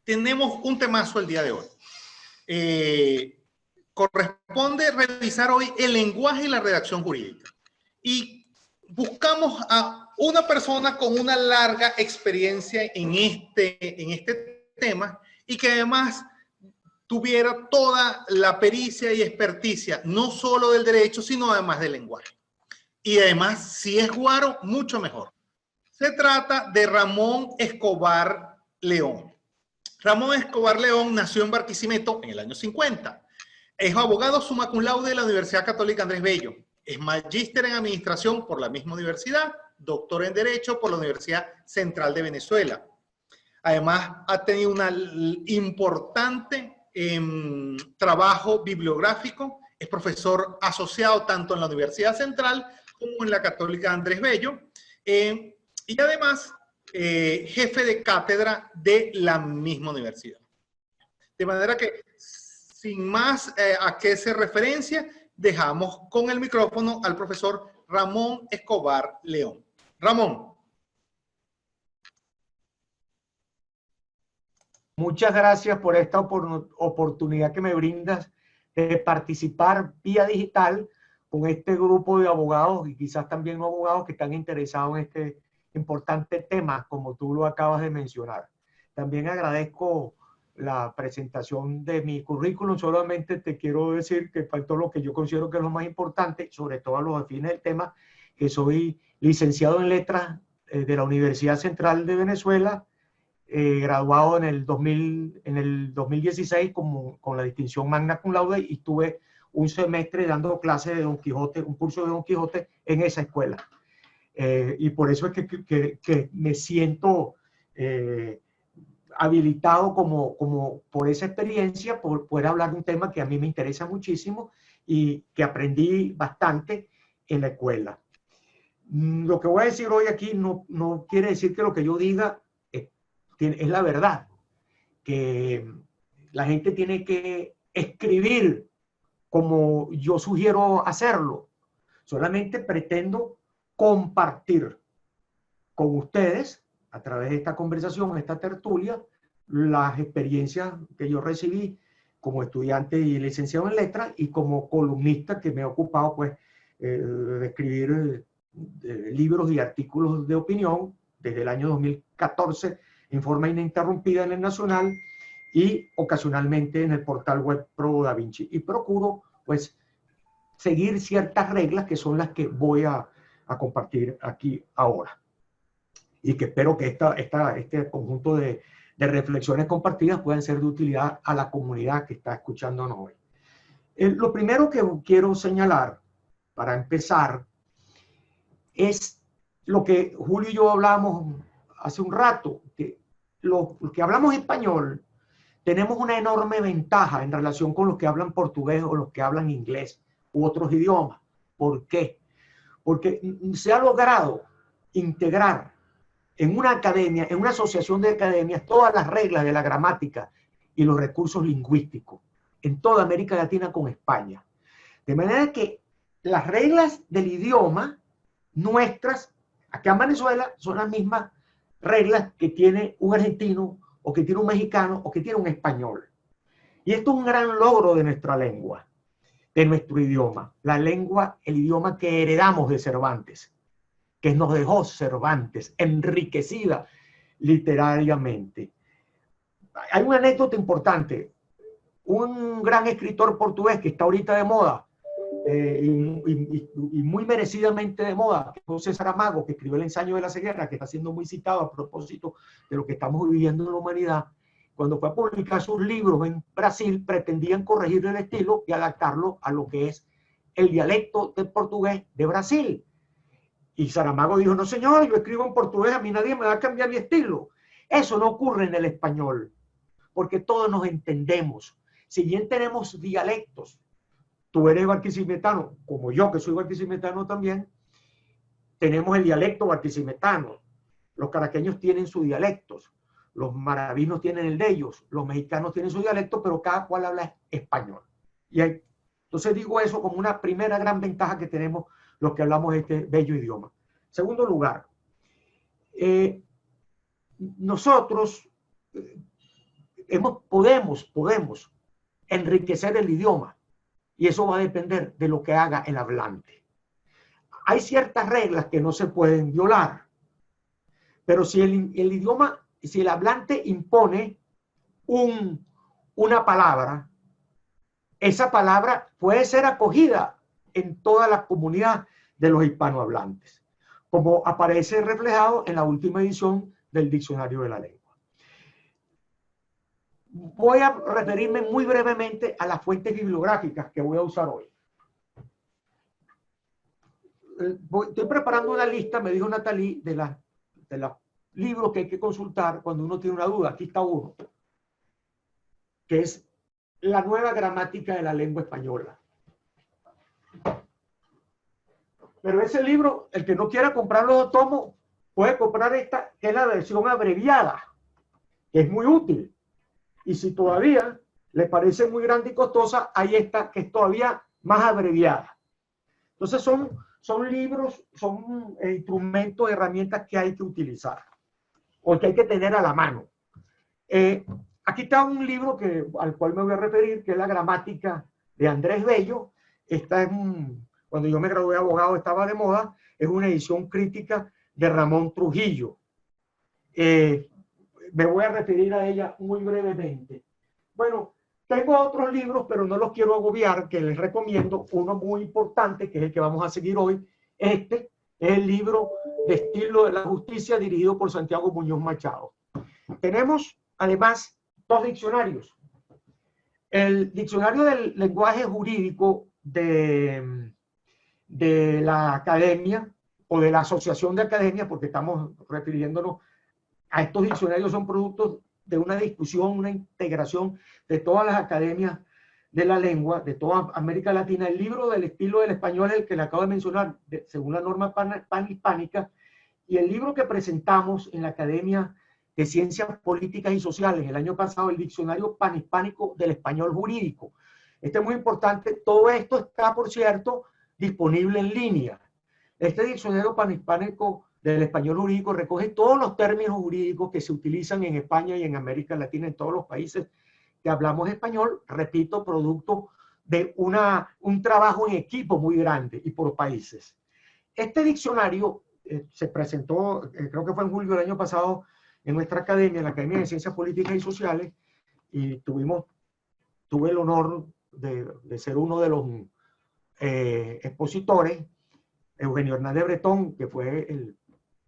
tenemos un temazo el día de hoy. Corresponde revisar hoy el lenguaje y la redacción jurídica. Y buscamos a una persona con una larga experiencia en este tema y que además tuviera toda la pericia y experticia, no solo del derecho, sino además del lenguaje. Y además, si es guaro, mucho mejor. Se trata de Ramón Escobar León. Ramón Escobar León nació en Barquisimeto en el año 50. Es abogado summa cum laude de la Universidad Católica Andrés Bello. Es magíster en administración por la misma universidad, doctor en Derecho por la Universidad Central de Venezuela. Además, ha tenido un importante trabajo bibliográfico. Es profesor asociado tanto en la Universidad Central como en la Católica Andrés Bello. Y además, jefe de cátedra de la misma universidad. De manera que, sin más a qué se referencia, dejamos con el micrófono al profesor Ramón Escobar León. Ramón. Muchas gracias por esta oportunidad que me brindas de participar vía digital con este grupo de abogados y quizás también no abogados que están interesados en este importante tema, como tú lo acabas de mencionar. También agradezco la presentación de mi currículum. Solamente te quiero decir que faltó lo que yo considero que es lo más importante, sobre todo a los fines del tema, que soy licenciado en letras de la Universidad Central de Venezuela, graduado en el 2016 con la distinción magna cum laude, y tuve un semestre dando clases de Don Quijote, un curso de Don Quijote en esa escuela. Y por eso es que me siento habilitado por esa experiencia, por poder hablar de un tema que a mí me interesa muchísimo y que aprendí bastante en la escuela. Lo que voy a decir hoy aquí no quiere decir que lo que yo diga es la verdad, que la gente tiene que escribir como yo sugiero hacerlo. Solamente pretendo compartir con ustedes, a través de esta conversación, esta tertulia, las experiencias que yo recibí como estudiante y licenciado en letras y como columnista que me he ocupado pues, de escribir libros y artículos de opinión desde el año 2014 en forma ininterrumpida en el Nacional y ocasionalmente en el portal web Pro Da Vinci. Y procuro pues seguir ciertas reglas que son las que voy a compartir aquí ahora. Y que espero que este conjunto de reflexiones compartidas puedan ser de utilidad a la comunidad que está escuchándonos hoy. Lo primero que quiero señalar, para empezar, es lo que Julio y yo hablamos hace un rato, que los que hablamos español tenemos una enorme ventaja en relación con los que hablan portugués o los que hablan inglés u otros idiomas. ¿Por qué? Porque se ha logrado integrar en una academia, en una asociación de academias, todas las reglas de la gramática y los recursos lingüísticos en toda América Latina con España. De manera que las reglas del idioma nuestras, acá en Venezuela, son las mismas reglas que tiene un argentino, o que tiene un mexicano, o que tiene un español. Y esto es un gran logro de nuestra lengua, de nuestro idioma. La lengua, el idioma que heredamos de Cervantes, que nos dejó Cervantes, enriquecida literariamente. Hay una anécdota importante. Un gran escritor portugués que está ahorita de moda, y muy merecidamente de moda, José Saramago, que escribió El ensayo de la ceguera, que está siendo muy citado a propósito de lo que estamos viviendo en la humanidad. Cuando fue a publicar sus libros en Brasil, pretendían corregir el estilo y adaptarlo a lo que es el dialecto del portugués de Brasil. Y Saramago dijo, no señor, yo escribo en portugués, a mí nadie me va a cambiar mi estilo. Eso no ocurre en el español, porque todos nos entendemos. Si bien tenemos dialectos, tú eres barquisimetano, como yo que soy barquisimetano también, tenemos el dialecto barquisimetano. Los caraqueños tienen sus dialectos, los maravinos tienen el de ellos, los mexicanos tienen su dialecto, pero cada cual habla español. Entonces digo eso como una primera gran ventaja que tenemos los que hablamos este bello idioma. Segundo lugar, nosotros podemos enriquecer el idioma, y eso va a depender de lo que haga el hablante. Hay ciertas reglas que no se pueden violar, pero si si el hablante impone una palabra, esa palabra puede ser acogida en toda la comunidad de los hispanohablantes, como aparece reflejado en la última edición del Diccionario de la Lengua. Voy a referirme muy brevemente a las fuentes bibliográficas que voy a usar hoy. Estoy preparando una lista, me dijo Natalie, de los libros que hay que consultar cuando uno tiene una duda. Aquí está uno, que es La nueva gramática de la lengua española. Pero ese libro, el que no quiera comprar los dos tomos, puede comprar esta, que es la versión abreviada, que es muy útil. Y si todavía le parece muy grande y costosa, hay esta que es todavía más abreviada. Entonces son libros, son instrumentos, herramientas que hay que utilizar o que hay que tener a la mano. Aquí está un libro al cual me voy a referir, que es La gramática de Andrés Bello. Esta es cuando yo me gradué de abogado estaba de moda, es una edición crítica de Ramón Trujillo. Me voy a referir a ella muy brevemente. Bueno, tengo otros libros, pero no los quiero agobiar, que les recomiendo. Uno muy importante, que es el que vamos a seguir hoy. Este es el libro de Estilo de la Justicia, dirigido por Santiago Muñoz Machado. Tenemos, además, dos diccionarios. El Diccionario del Lenguaje Jurídico de la Academia, o de la Asociación de Academias, porque estamos refiriéndonos a estos diccionarios, son productos de una discusión, una integración de todas las academias de la lengua, de toda América Latina. El libro del Estilo del Español es el que le acabo de mencionar, según la norma panhispánica, y el libro que presentamos en la Academia de Ciencias Políticas y Sociales el año pasado, el Diccionario Panhispánico del Español Jurídico. Este es muy importante. Todo esto está, por cierto, disponible en línea. Este Diccionario Panhispánico del Español Jurídico recoge todos los términos jurídicos que se utilizan en España y en América Latina, en todos los países que hablamos español, repito, producto de un trabajo en equipo muy grande y por países. Este diccionario se presentó, creo que fue en julio del año pasado, en nuestra academia, en la Academia de Ciencias Políticas y Sociales, y tuve el honor de ser uno de los expositores. Eugenio Hernández Bretón, que fue el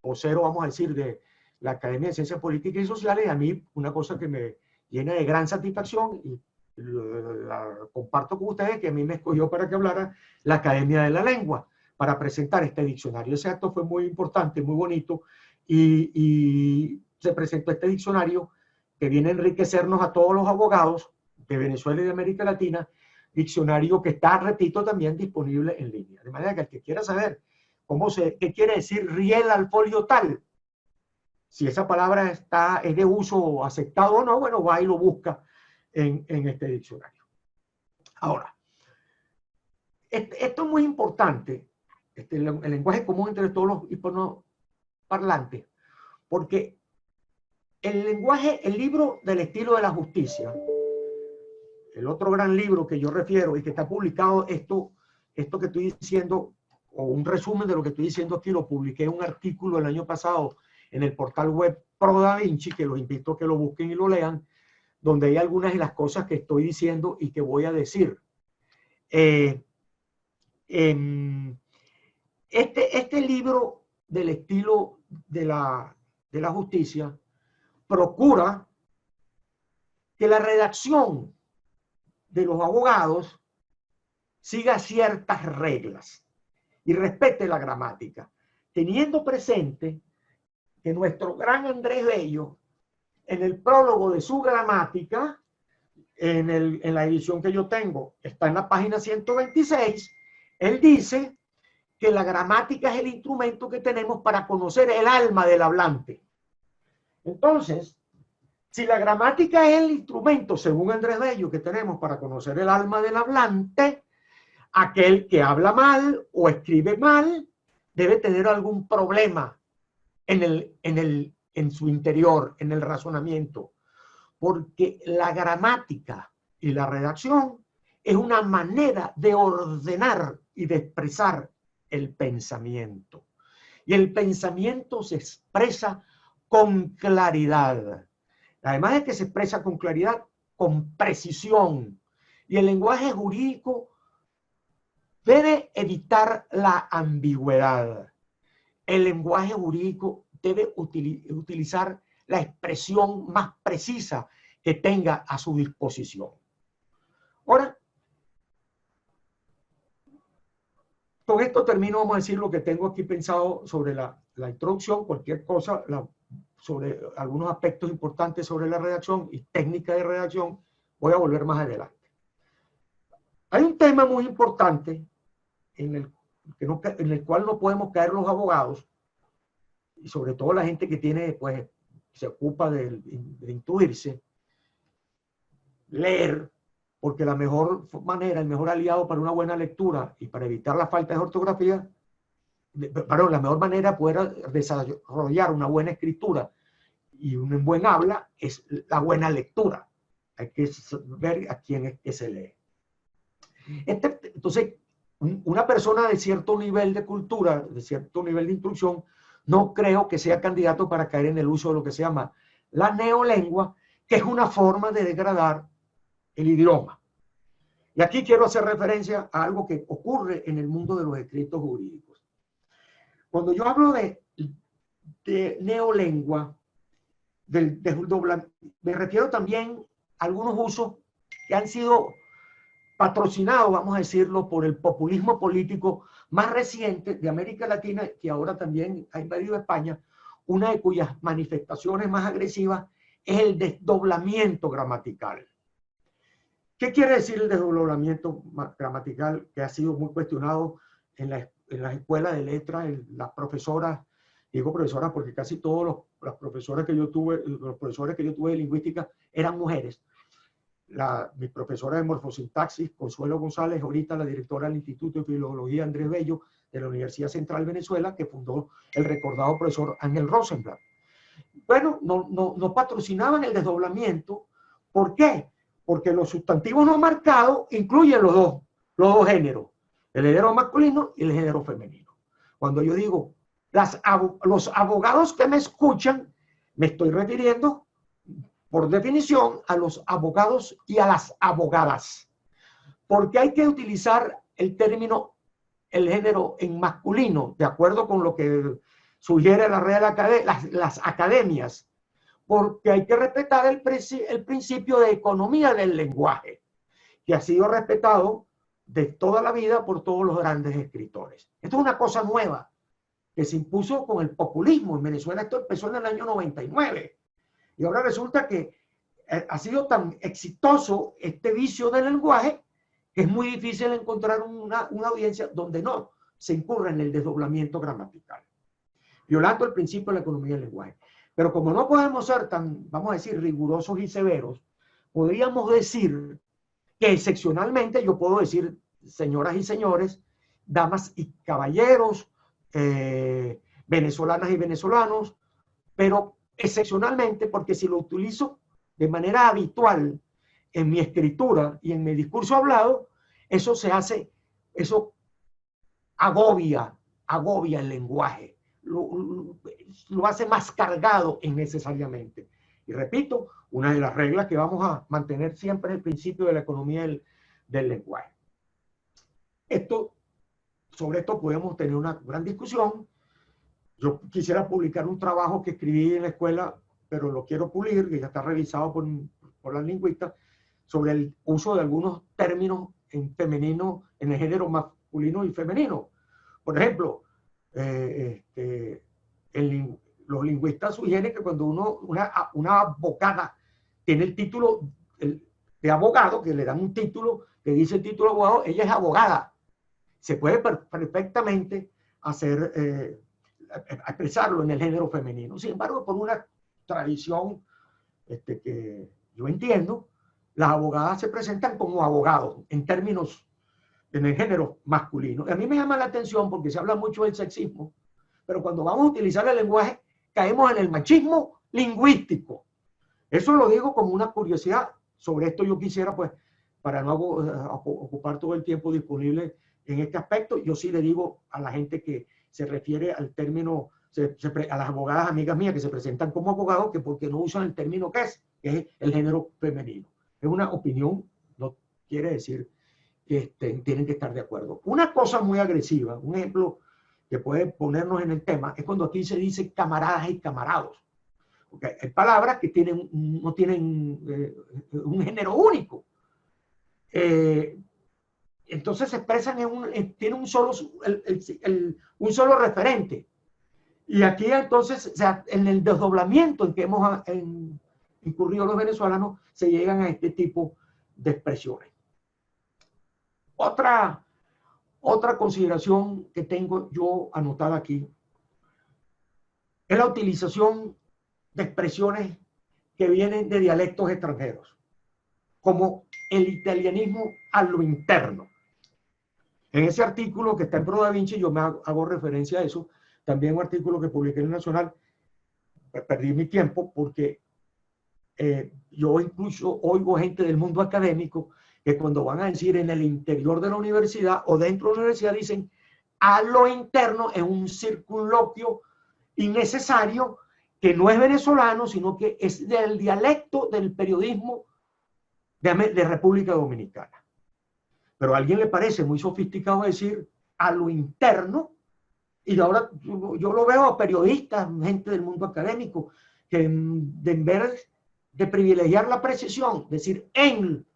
vocero, vamos a decir, de la Academia de Ciencias Políticas y Sociales. A mí, una cosa que me llena de gran satisfacción, y la comparto con ustedes, que a mí me escogió para que hablara la Academia de la Lengua, para presentar este diccionario. Ese acto fue muy importante, muy bonito, y se presentó este diccionario que viene a enriquecernos a todos los abogados de Venezuela y de América Latina, diccionario que está, repito, también disponible en línea. De manera que el que quiera saber qué quiere decir riel al folio tal, si esa palabra es de uso aceptado o no, bueno, va y lo busca en este diccionario. Ahora, esto es muy importante, el lenguaje común entre todos los hispanoparlantes, porque el libro del Estilo de la Justicia, el otro gran libro que yo refiero y que está publicado, esto que estoy diciendo, o un resumen de lo que estoy diciendo aquí, lo publiqué en un artículo el año pasado en el portal web Pro Da Vinci, que los invito a que lo busquen y lo lean, donde hay algunas de las cosas que estoy diciendo y que voy a decir. Este libro del Estilo de la Justicia procura que la redacción de los abogados siga ciertas reglas y respete la gramática, teniendo presente que nuestro gran Andrés Bello, en el prólogo de su gramática, en la edición que yo tengo, está en la página 126, él dice que la gramática es el instrumento que tenemos para conocer el alma del hablante. Entonces, si la gramática es el instrumento, según Andrés Bello, que tenemos para conocer el alma del hablante, aquel que habla mal o escribe mal debe tener algún problema en su interior, en el razonamiento. porque la gramática y la redacción es una manera de ordenar y de expresar el pensamiento. Y el pensamiento se expresa con claridad. Además de que se expresa con claridad, con precisión. Y el lenguaje jurídico debe evitar la ambigüedad. El lenguaje jurídico debe utilizar la expresión más precisa que tenga a su disposición. Ahora, con esto termino, vamos a decir lo que tengo aquí pensado sobre la introducción, cualquier cosa, sobre algunos aspectos importantes sobre la redacción y técnica de redacción, voy a volver más adelante. Hay un tema muy importante en el cual no podemos caer los abogados, y sobre todo la gente que tiene, pues, se ocupa de intuirse, leer, porque la mejor manera, el mejor aliado para una buena lectura y para evitar la falta de ortografía, la mejor manera de poder desarrollar una buena escritura y un buen habla es la buena lectura. Hay que ver a quién es que se lee. Entonces, una persona de cierto nivel de cultura, de cierto nivel de instrucción, no creo que sea candidato para caer en el uso de lo que se llama la neolengua, que es una forma de degradar el idioma. Y aquí quiero hacer referencia a algo que ocurre en el mundo de los escritos jurídicos. Cuando yo hablo de neolengua, me refiero también a algunos usos que han sido patrocinados, vamos a decirlo, por el populismo político más reciente de América Latina, que ahora también ha invadido España, una de cuyas manifestaciones más agresivas es el desdoblamiento gramatical. ¿Qué quiere decir el desdoblamiento gramatical? Que ha sido muy cuestionado en las escuelas de letras, las profesoras, digo profesoras porque casi todos los profesores que yo tuve, los profesores que yo tuve de lingüística eran mujeres. Mi profesora de morfosintaxis, Consuelo González, ahorita la directora del Instituto de Filología Andrés Bello de la Universidad Central Venezuela, que fundó el recordado profesor Ángel Rosenblatt. Bueno, no patrocinaban el desdoblamiento. ¿Por qué? Porque los sustantivos no marcados incluyen los dos géneros, el género masculino y el género femenino. Cuando yo digo los abogados que me escuchan, me estoy refiriendo por definición a los abogados y a las abogadas, porque hay que utilizar el término, el género en masculino, de acuerdo con lo que sugiere la Real Academia, las academias, porque hay que respetar el principio de economía del lenguaje, que ha sido respetado de toda la vida por todos los grandes escritores. Esto es una cosa nueva que se impuso con el populismo. En Venezuela esto empezó en el año 99. Y ahora resulta que ha sido tan exitoso este vicio del lenguaje que es muy difícil encontrar una audiencia donde no se incurra en el desdoblamiento gramatical, violando el principio de la economía del lenguaje. Pero como no podemos ser tan, vamos a decir, rigurosos y severos, podríamos decir que excepcionalmente yo puedo decir señoras y señores, damas y caballeros, venezolanas y venezolanos, pero excepcionalmente, porque si lo utilizo de manera habitual en mi escritura y en mi discurso hablado, eso agobia el lenguaje, lo hace más cargado innecesariamente. Y repito, una de las reglas que vamos a mantener siempre es el principio de la economía del lenguaje. Sobre esto podemos tener una gran discusión. Yo quisiera publicar un trabajo que escribí en la escuela, pero lo quiero pulir, que ya está revisado por las lingüistas, sobre el uso de algunos términos en femenino, en el género masculino y femenino. Por ejemplo, los lingüistas sugieren que cuando una abogada tiene el título de abogado, que le dan un título que dice el título de abogado, ella es abogada. Se puede perfectamente expresarlo en el género femenino. Sin embargo, por una tradición que yo entiendo, las abogadas se presentan como abogados en el género masculino. Y a mí me llama la atención porque se habla mucho del sexismo, pero cuando vamos a utilizar el lenguaje caemos en el machismo lingüístico. Eso lo digo como una curiosidad. Sobre esto yo quisiera, pues, para no ocupar todo el tiempo disponible en este aspecto, yo sí le digo a la gente que se refiere al término, a las abogadas amigas mías que se presentan como abogados, que porque no usan el término que es el género femenino. Es una opinión, no quiere decir que tienen que estar de acuerdo. Una cosa muy agresiva, un ejemplo que puede ponernos en el tema, es cuando aquí se dice camaradas y camarados. Porque hay palabras que no tienen un género único. Entonces se expresan tiene un solo referente. Y aquí entonces, o sea, en el desdoblamiento en que hemos incurrido los venezolanos, se llegan a este tipo de expresiones. Otra consideración que tengo yo anotada aquí es la utilización de expresiones que vienen de dialectos extranjeros, como el italianismo a lo interno. En ese artículo que está en Pro Da Vinci, yo me hago referencia a eso. También un artículo que publiqué en el Nacional, perdí mi tiempo porque yo incluso oigo gente del mundo académico que cuando van a decir en el interior de la universidad o dentro de la universidad dicen a lo interno, en un circunloquio innecesario que no es venezolano, sino que es del dialecto del periodismo de República Dominicana. Pero a alguien le parece muy sofisticado decir a lo interno, y ahora yo lo veo a periodistas, gente del mundo académico, que en vez de privilegiar la precisión, decir en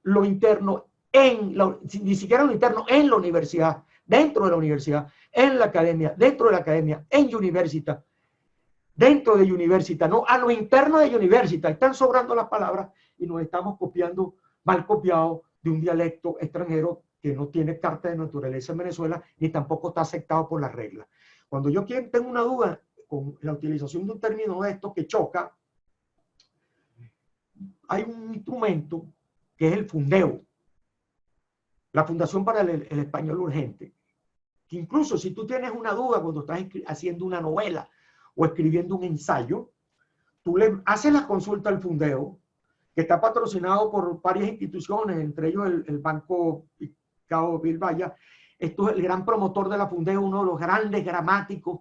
lo interno, ni siquiera lo interno, en la universidad, dentro de la universidad, en la academia, dentro de la academia, en universidad, dentro de universidad, no, a lo interno de universidad. Están sobrando las palabras y nos estamos copiando, mal copiado, de un dialecto extranjero que no tiene carta de naturaleza en Venezuela, ni tampoco está aceptado por las reglas. Cuando yo tengo una duda con la utilización de un término de esto que choca, hay un instrumento que es el fundeo, la Fundación para el Español Urgente, que incluso si tú tienes una duda cuando estás haciendo una novela o escribiendo un ensayo, tú le haces la consulta al fundeo, que está patrocinado por varias instituciones, entre ellos el Banco Picao Bilbaya. Esto es el gran promotor de la Fundeo, uno de los grandes gramáticos,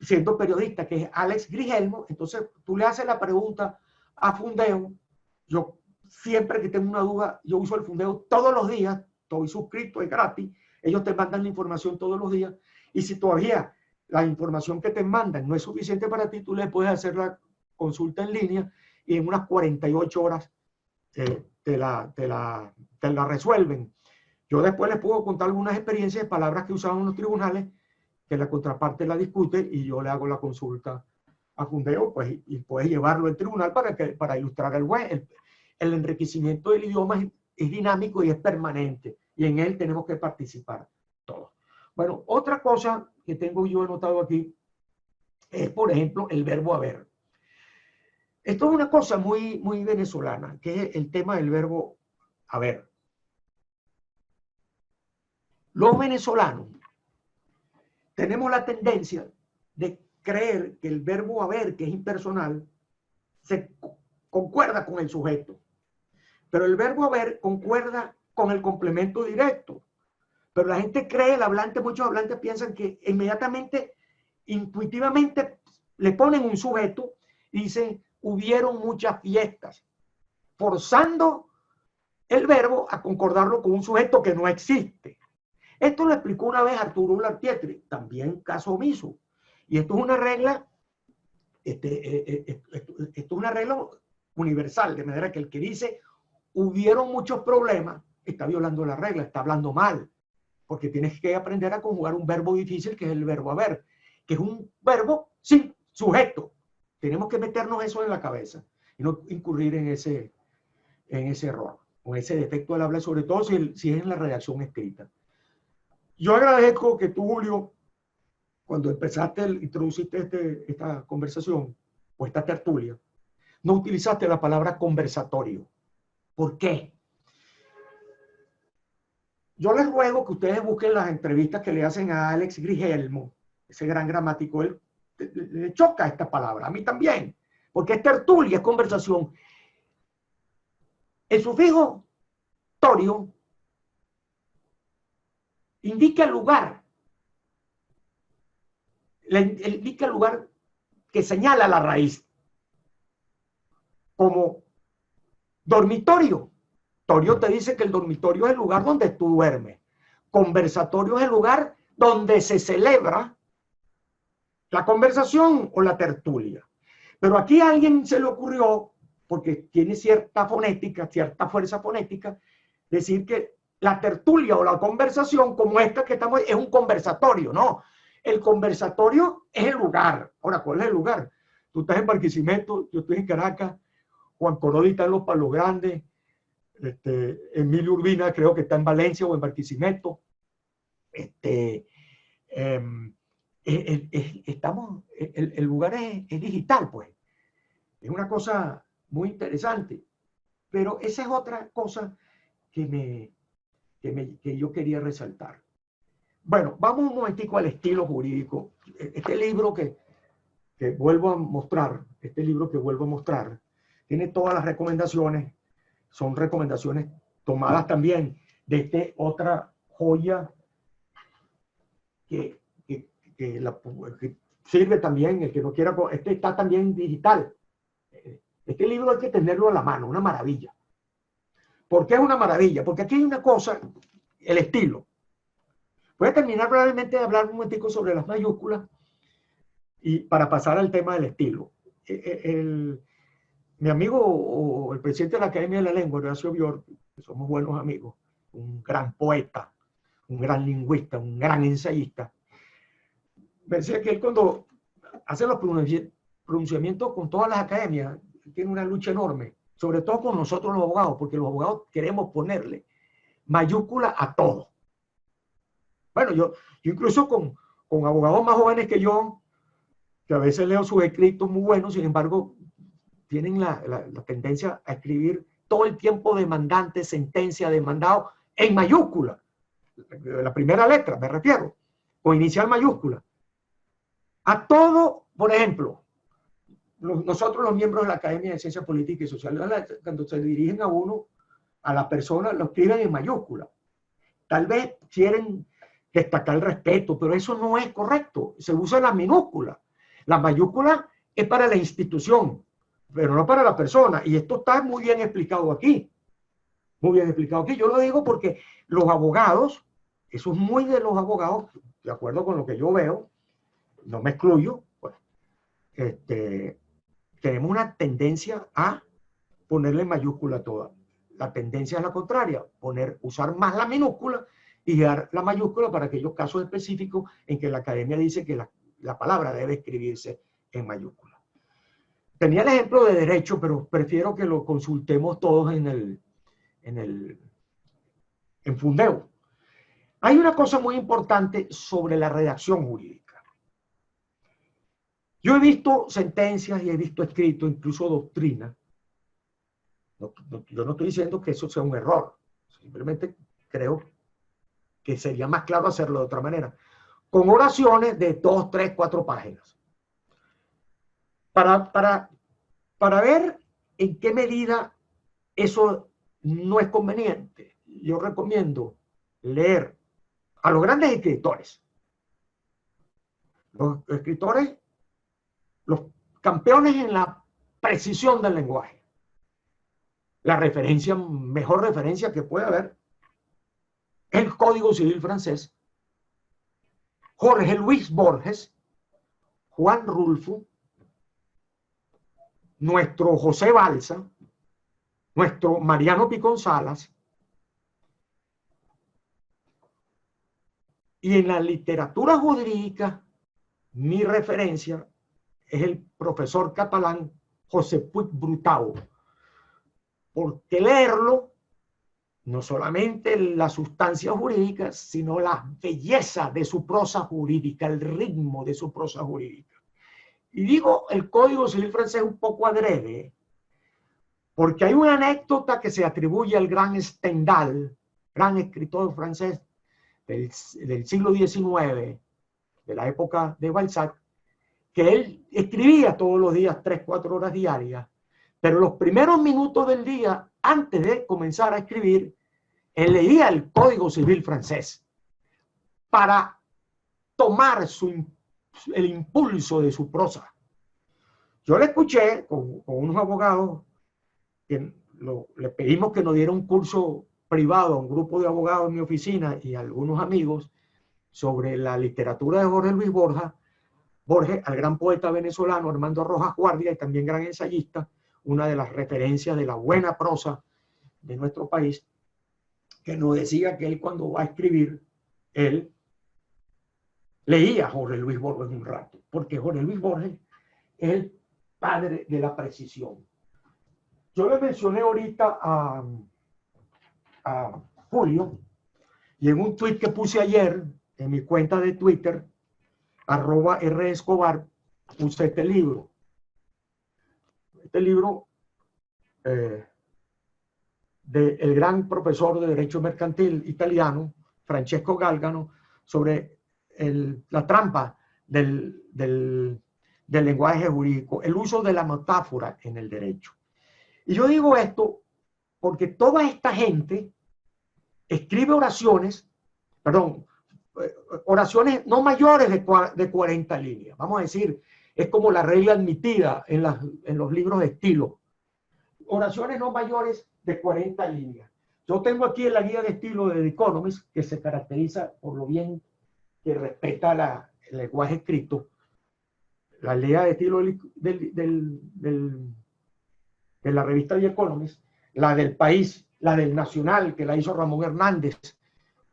siendo periodista, que es Alex Grigelmo. Entonces tú le haces la pregunta a Fundeo. Yo siempre que tengo una duda, yo uso el Fundeo todos los días, estoy suscrito, es gratis, ellos te mandan la información todos los días, y si todavía la información que te mandan no es suficiente para ti, tú le puedes hacer la consulta en línea y en unas 48 horas te la resuelven. Yo después les puedo contar algunas experiencias de palabras que usaban en los tribunales, que la contraparte la discute y yo le hago la consulta a Fundeo, pues, y puedes llevarlo al tribunal para ilustrar al juez. El enriquecimiento del idioma es dinámico y es permanente, y en él tenemos que participar todos. Bueno, otra cosa que tengo yo anotado aquí es, por ejemplo, el verbo haber. Esto es una cosa muy, muy venezolana, que es el tema del verbo haber. Los venezolanos tenemos la tendencia de creer que el verbo haber, que es impersonal, se concuerda con el sujeto. Pero el verbo haber concuerda con el complemento directo. Pero la gente cree, muchos hablantes piensan que inmediatamente, intuitivamente, le ponen un sujeto y dicen, hubieron muchas fiestas, forzando el verbo a concordarlo con un sujeto que no existe. Esto lo explicó una vez Arturo Ulartietri, también caso omiso. Y esto es una regla, esto es una regla universal, de manera que el que dice hubieron muchos problemas está violando la regla, está hablando mal, porque tienes que aprender a conjugar un verbo difícil que es el verbo haber, que es un verbo sin sujeto. Tenemos que meternos eso en la cabeza y no incurrir en ese error o ese defecto del habla, sobre todo si es en la redacción escrita. Yo agradezco que tú, Julio, cuando introduciste esta conversación o esta tertulia, no utilizaste la palabra conversatorio. ¿Por qué? Yo les ruego que ustedes busquen las entrevistas que le hacen a Alex Grigelmo, ese gran gramático. Él le choca esta palabra, a mí también, porque es tertulia, es conversación. El sufijo torio indica el lugar, indica el lugar que señala la raíz, como dormitorio. Torio te dice que el dormitorio es el lugar donde tú duermes. Conversatorio es el lugar donde se celebra la conversación o la tertulia. Pero aquí a alguien se le ocurrió, porque tiene cierta fonética, cierta fuerza fonética, decir que la tertulia o la conversación como esta que estamos es un conversatorio. No, el conversatorio es el lugar. Ahora, ¿cuál es el lugar? Tú estás en Barquisimeto, yo estoy en Caracas, Juan Corodi está en Los Palos Grandes, Emilio Urbina creo que está en Valencia o en Barquisimeto. Estamos, el lugar es digital, pues. Es una cosa muy interesante. Pero esa es otra cosa que yo quería resaltar. Bueno, vamos un momentico al estilo jurídico. Este libro que vuelvo a mostrar, tiene todas las recomendaciones, son recomendaciones tomadas también de otra joya que sirve también, el que no quiera, está también digital. Este libro hay que tenerlo a la mano, una maravilla. ¿Por qué es una maravilla? Porque aquí hay una cosa, el estilo. Voy a terminar probablemente de hablar un momentico sobre las mayúsculas y para pasar al tema del estilo. Mi amigo, el presidente de la Academia de la Lengua, Horacio Bior, que somos buenos amigos, un gran poeta, un gran lingüista, un gran ensayista, me decía que él cuando hace los pronunciamientos con todas las academias, tiene una lucha enorme, sobre todo con nosotros los abogados, porque los abogados queremos ponerle mayúscula a todo. Bueno, yo incluso con abogados más jóvenes que yo, que a veces leo sus escritos muy buenos, sin embargo, tienen la tendencia a escribir todo el tiempo demandante, sentencia, demandado, en mayúscula. La primera letra, me refiero, o inicial mayúscula. A todo, por ejemplo, nosotros los miembros de la Academia de Ciencias Políticas y Sociales, cuando se dirigen a uno, a la persona, lo escriben en mayúscula. Tal vez quieren destacar el respeto, pero eso no es correcto. Se usa la minúscula. La mayúscula es para la institución, pero no para la persona. Y esto está muy bien explicado aquí. Muy bien explicado aquí. Yo lo digo porque los abogados, eso es muy de los abogados, de acuerdo con lo que yo veo, no me excluyo, pues, tenemos una tendencia a ponerle mayúscula a toda. La tendencia es la contraria, usar más la minúscula y dar la mayúscula para aquellos casos específicos en que la academia dice que la palabra debe escribirse en mayúscula. Tenía el ejemplo de derecho, pero prefiero que lo consultemos todos en Fundeo. Hay una cosa muy importante sobre la redacción jurídica. Yo he visto sentencias y he visto escritos, incluso doctrina. Yo no estoy diciendo que eso sea un error. Simplemente creo que sería más claro hacerlo de otra manera. Con oraciones de 2, 3, 4 páginas. Para ver en qué medida eso no es conveniente, yo recomiendo leer a los grandes escritores. Los escritores, los campeones en la precisión del lenguaje. La mejor referencia que puede haber, el Código Civil francés, Jorge Luis Borges, Juan Rulfo, nuestro José Balsa, nuestro Mariano Picón Salas, y en la literatura jurídica, mi referencia es el profesor catalán José Puig Brutau, porque leerlo, no solamente la sustancia jurídica, sino la belleza de su prosa jurídica, el ritmo de su prosa jurídica. Y digo el Código Civil francés un poco adrede, porque hay una anécdota que se atribuye al gran Stendhal, gran escritor francés del siglo XIX, de la época de Balzac, que él escribía todos los días 3, 4 horas diarias, pero los primeros minutos del día, antes de comenzar a escribir, él leía el Código Civil francés para tomar el impulso de su prosa. Yo le escuché con unos abogados que le pedimos que nos diera un curso privado a un grupo de abogados en mi oficina y a algunos amigos sobre la literatura de Jorge Luis Borges, al gran poeta venezolano Armando Rojas Guardia y también gran ensayista, una de las referencias de la buena prosa de nuestro país, que nos decía que él cuando va a escribir, él leía a Jorge Luis Borges un rato, porque Jorge Luis Borges es el padre de la precisión. Yo le mencioné ahorita a Julio, y en un tuit que puse ayer en mi cuenta de Twitter, @rescobar, puse este libro. Este libro del gran profesor de Derecho Mercantil italiano, Francesco Galgano, sobre la trampa del lenguaje jurídico, el uso de la metáfora en el derecho. Y yo digo esto porque toda esta gente escribe oraciones no mayores de 40 líneas. Vamos a decir, es como la regla admitida en los libros de estilo. Oraciones no mayores de 40 líneas. Yo tengo aquí la guía de estilo de The Economist, que se caracteriza por lo bien que respeta el lenguaje escrito. La guía de estilo de la revista The Economist, la del País, la del Nacional, que la hizo Ramón Hernández,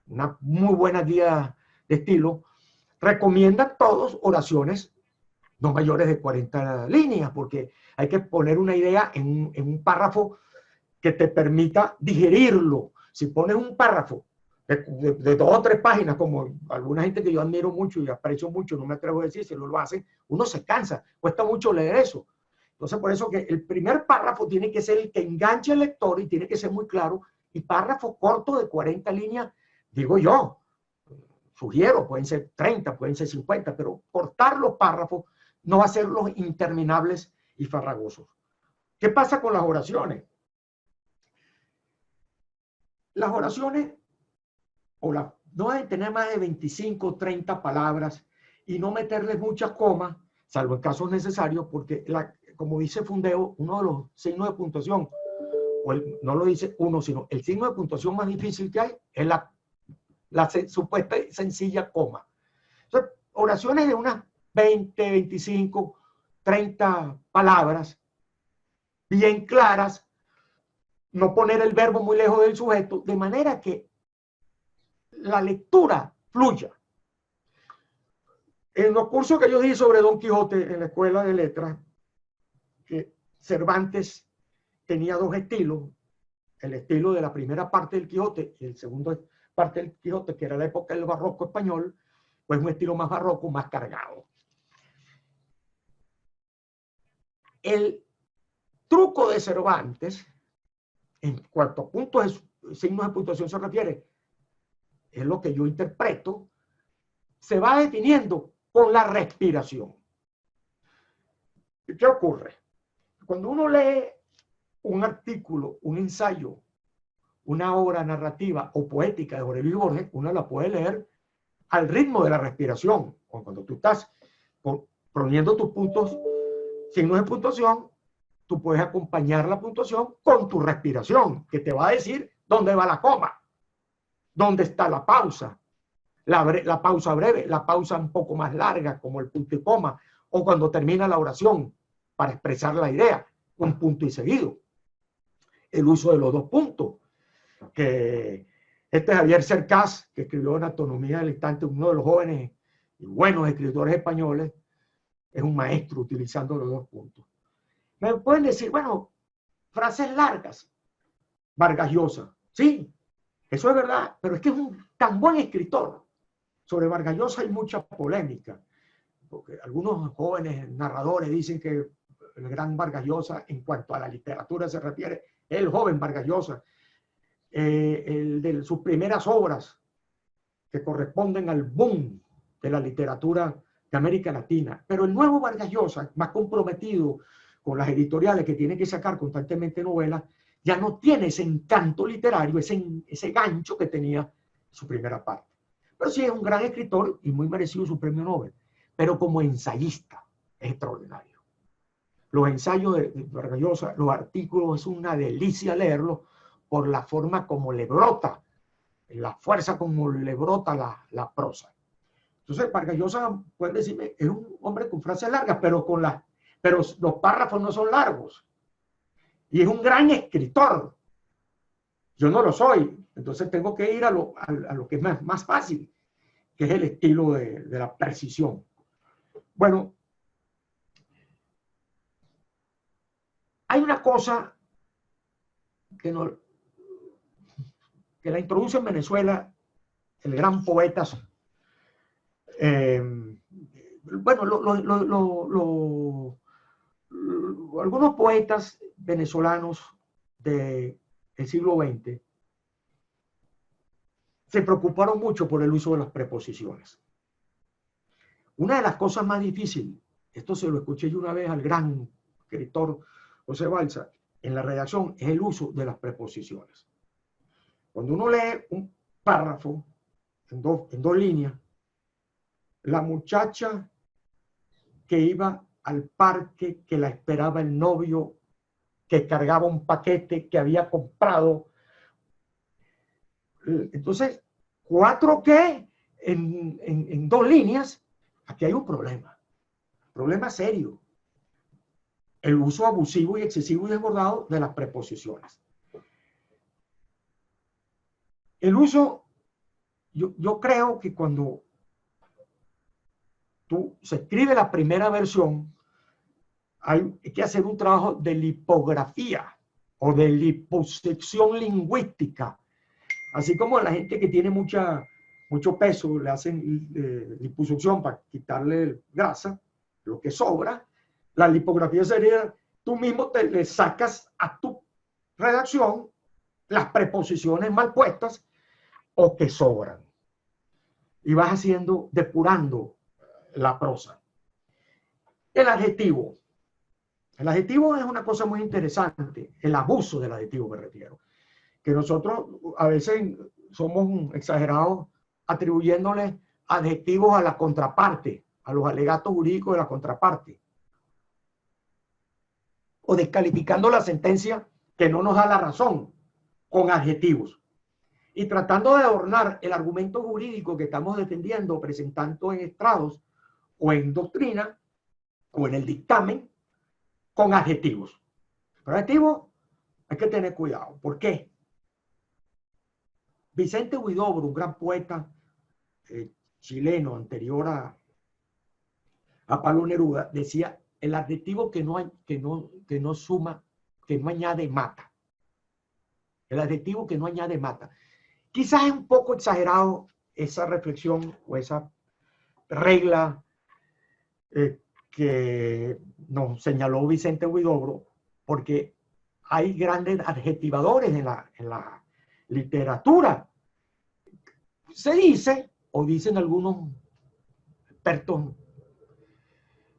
una muy buena guía de estilo, recomiendan todos oraciones no mayores de 40 líneas, porque hay que poner una idea en un párrafo que te permita digerirlo. Si pones un párrafo de 2 o 3 páginas, como alguna gente que yo admiro mucho y aprecio mucho, no me atrevo a decir, si no lo hacen, uno se cansa, cuesta mucho leer eso. Entonces, por eso que el primer párrafo tiene que ser el que enganche al lector y tiene que ser muy claro, y párrafos cortos de 40 líneas, digo yo, sugiero, pueden ser 30, pueden ser 50, pero cortar los párrafos no va a hacerlos interminables y farragosos. ¿Qué pasa con las oraciones? Las oraciones no deben tener más de 25 o 30 palabras y no meterles muchas comas, salvo en casos necesarios, porque como dice Fundeo, uno de los signos de puntuación, no lo dice uno, sino el signo de puntuación más difícil que hay es la supuesta sencilla coma. Entonces, oraciones de unas 20, 25, 30 palabras, bien claras, no poner el verbo muy lejos del sujeto, de manera que la lectura fluya. En los cursos que yo di sobre Don Quijote en la Escuela de Letras, que Cervantes tenía 2 estilos, el estilo de la primera parte del Quijote y el segundo parte del Quijote, que era la época del barroco español, pues un estilo más barroco, más cargado. El truco de Cervantes, en cuanto a puntos de signos de puntuación se refiere, es lo que yo interpreto, se va definiendo con la respiración. ¿Qué ocurre? Cuando uno lee un artículo, un ensayo, una obra narrativa o poética de Jorge Luis Borges, uno la puede leer al ritmo de la respiración. O cuando tú estás poniendo tus puntos, signos de puntuación, tú puedes acompañar la puntuación con tu respiración, que te va a decir dónde va la coma, dónde está la pausa, la pausa breve, la pausa un poco más larga, como el punto y coma, o cuando termina la oración, para expresar la idea, un punto y seguido. El uso de los 2 puntos, que Javier Cercás, que escribió Anatomía del Instante, uno de los jóvenes y buenos escritores españoles, es un maestro utilizando los 2 puntos. Me pueden decir, bueno, frases largas, Vargas Llosa. Sí, eso es verdad, pero es que es un tan buen escritor. Sobre Vargas Llosa hay mucha polémica, porque algunos jóvenes narradores dicen que el gran Vargas Llosa, en cuanto a la literatura se refiere, es el joven Vargas Llosa, el de sus primeras obras, que corresponden al boom de la literatura de América Latina. Pero el nuevo Vargas Llosa, más comprometido con las editoriales que tiene que sacar constantemente novelas, ya no tiene ese encanto literario, ese gancho que tenía su primera parte. Pero sí es un gran escritor y muy merecido su premio Nobel. Pero como ensayista es extraordinario. Los ensayos de Vargas Llosa, los artículos, es una delicia leerlos por la forma como le brota, la fuerza como le brota la prosa. Entonces, Vargas Llosa, pueden decirme, es un hombre con frases largas, pero los párrafos no son largos. Y es un gran escritor. Yo no lo soy, entonces tengo que ir a lo que es más fácil, que es el estilo de la precisión. Bueno, hay una cosa que la introduce en Venezuela el gran poeta. Bueno, algunos poetas venezolanos del siglo XX se preocuparon mucho por el uso de las preposiciones. Una de las cosas más difíciles, esto se lo escuché yo una vez al gran escritor José Balsa, en la redacción, es el uso de las preposiciones. Cuando uno lee un párrafo en dos líneas, la muchacha que iba al parque, que la esperaba el novio, que cargaba un paquete que había comprado. Entonces, 4 que en 2 líneas, aquí hay un problema serio. El uso abusivo y excesivo y desbordado de las preposiciones. El uso, yo creo que cuando se escribe la primera versión, hay que hacer un trabajo de lipografía o de liposección lingüística. Así como la gente que tiene mucho peso, le hacen liposucción para quitarle grasa, lo que sobra. La lipografía sería, tú mismo le sacas a tu redacción las preposiciones mal puestas o que sobran. Y vas haciendo, depurando la prosa. El adjetivo. El adjetivo es una cosa muy interesante. El abuso del adjetivo me refiero. Que nosotros a veces somos exagerados atribuyéndole adjetivos a la contraparte, a los alegatos jurídicos de la contraparte. O descalificando la sentencia que no nos da la razón con adjetivos. Y tratando de adornar el argumento jurídico que estamos defendiendo, presentando en estrados o en doctrina o en el dictamen, con adjetivos. Pero adjetivos hay que tener cuidado. ¿Por qué? Vicente Huidobro, un gran poeta chileno anterior a Pablo Neruda, decía: el adjetivo que no suma, que no añade, mata. El adjetivo que no añade, mata. Quizás es un poco exagerado esa reflexión o esa regla que nos señaló Vicente Huidobro, porque hay grandes adjetivadores en la literatura. Se dice, o dicen algunos expertos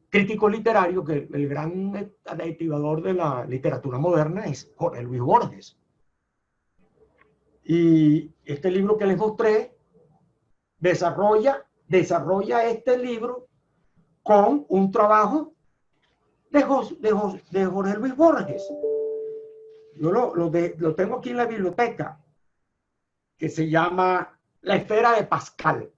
críticos literarios, que el gran adjetivador de la literatura moderna es Jorge Luis Borges. Y este libro que les mostré desarrolla este libro con un trabajo de Jorge Luis Borges. Yo lo tengo aquí en la biblioteca, que se llama La esfera de Pascal,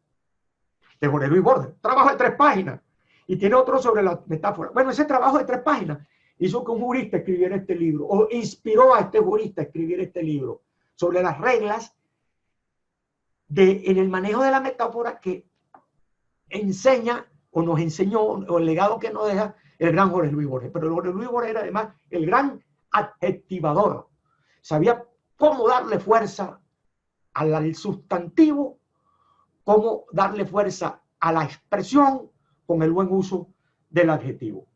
de Jorge Luis Borges. Trabajo de 3 páginas. Y tiene otro sobre la metáfora. Bueno, ese trabajo de 3 páginas hizo que un jurista escribiera este libro, o inspiró a este jurista a escribir este libro, sobre las reglas en el manejo de la metáfora que enseña o nos enseñó, o el legado que nos deja el gran Jorge Luis Borges. Pero Jorge Luis Borges era además el gran adjetivador. Sabía cómo darle fuerza al sustantivo, cómo darle fuerza a la expresión con el buen uso del adjetivo.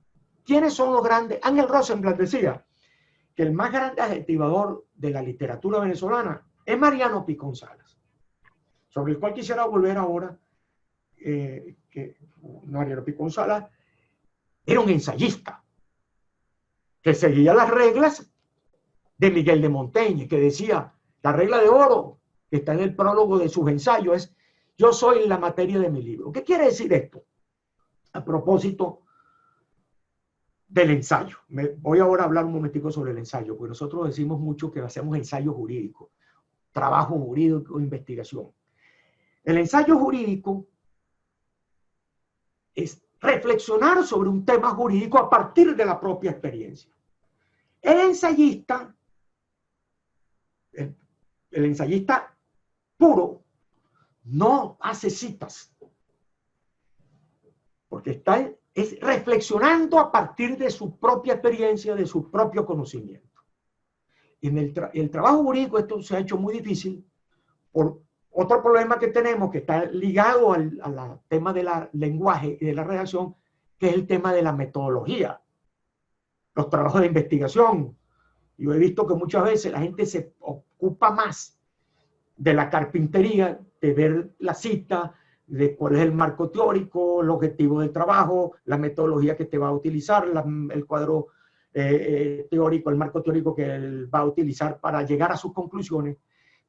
¿Quiénes son los grandes? Ángel Rosenblatt decía que el más grande adjetivador de la literatura venezolana es Mariano Picón Salas, sobre el cual quisiera volver ahora, que no Ariel Pico González, era un ensayista que seguía las reglas de Miguel de Montaigne, que decía, la regla de oro, que está en el prólogo de sus ensayos, es yo soy la materia de mi libro. ¿Qué quiere decir esto? A propósito del ensayo. Voy ahora a hablar un momentico sobre el ensayo, porque nosotros decimos mucho que hacemos ensayo jurídico, trabajo jurídico, investigación. El ensayo jurídico es reflexionar sobre un tema jurídico a partir de la propia experiencia. El ensayista puro no hace citas, porque es reflexionando a partir de su propia experiencia, de su propio conocimiento. En el trabajo jurídico esto se ha hecho muy difícil por otro problema que tenemos, que está ligado al tema del lenguaje y de la redacción, que es el tema de la metodología, los trabajos de investigación. Yo he visto que muchas veces la gente se ocupa más de la carpintería, de ver la cita, de cuál es el marco teórico, el objetivo del trabajo, la metodología que te va a utilizar, el cuadro teórico, el marco teórico que él va a utilizar para llegar a sus conclusiones.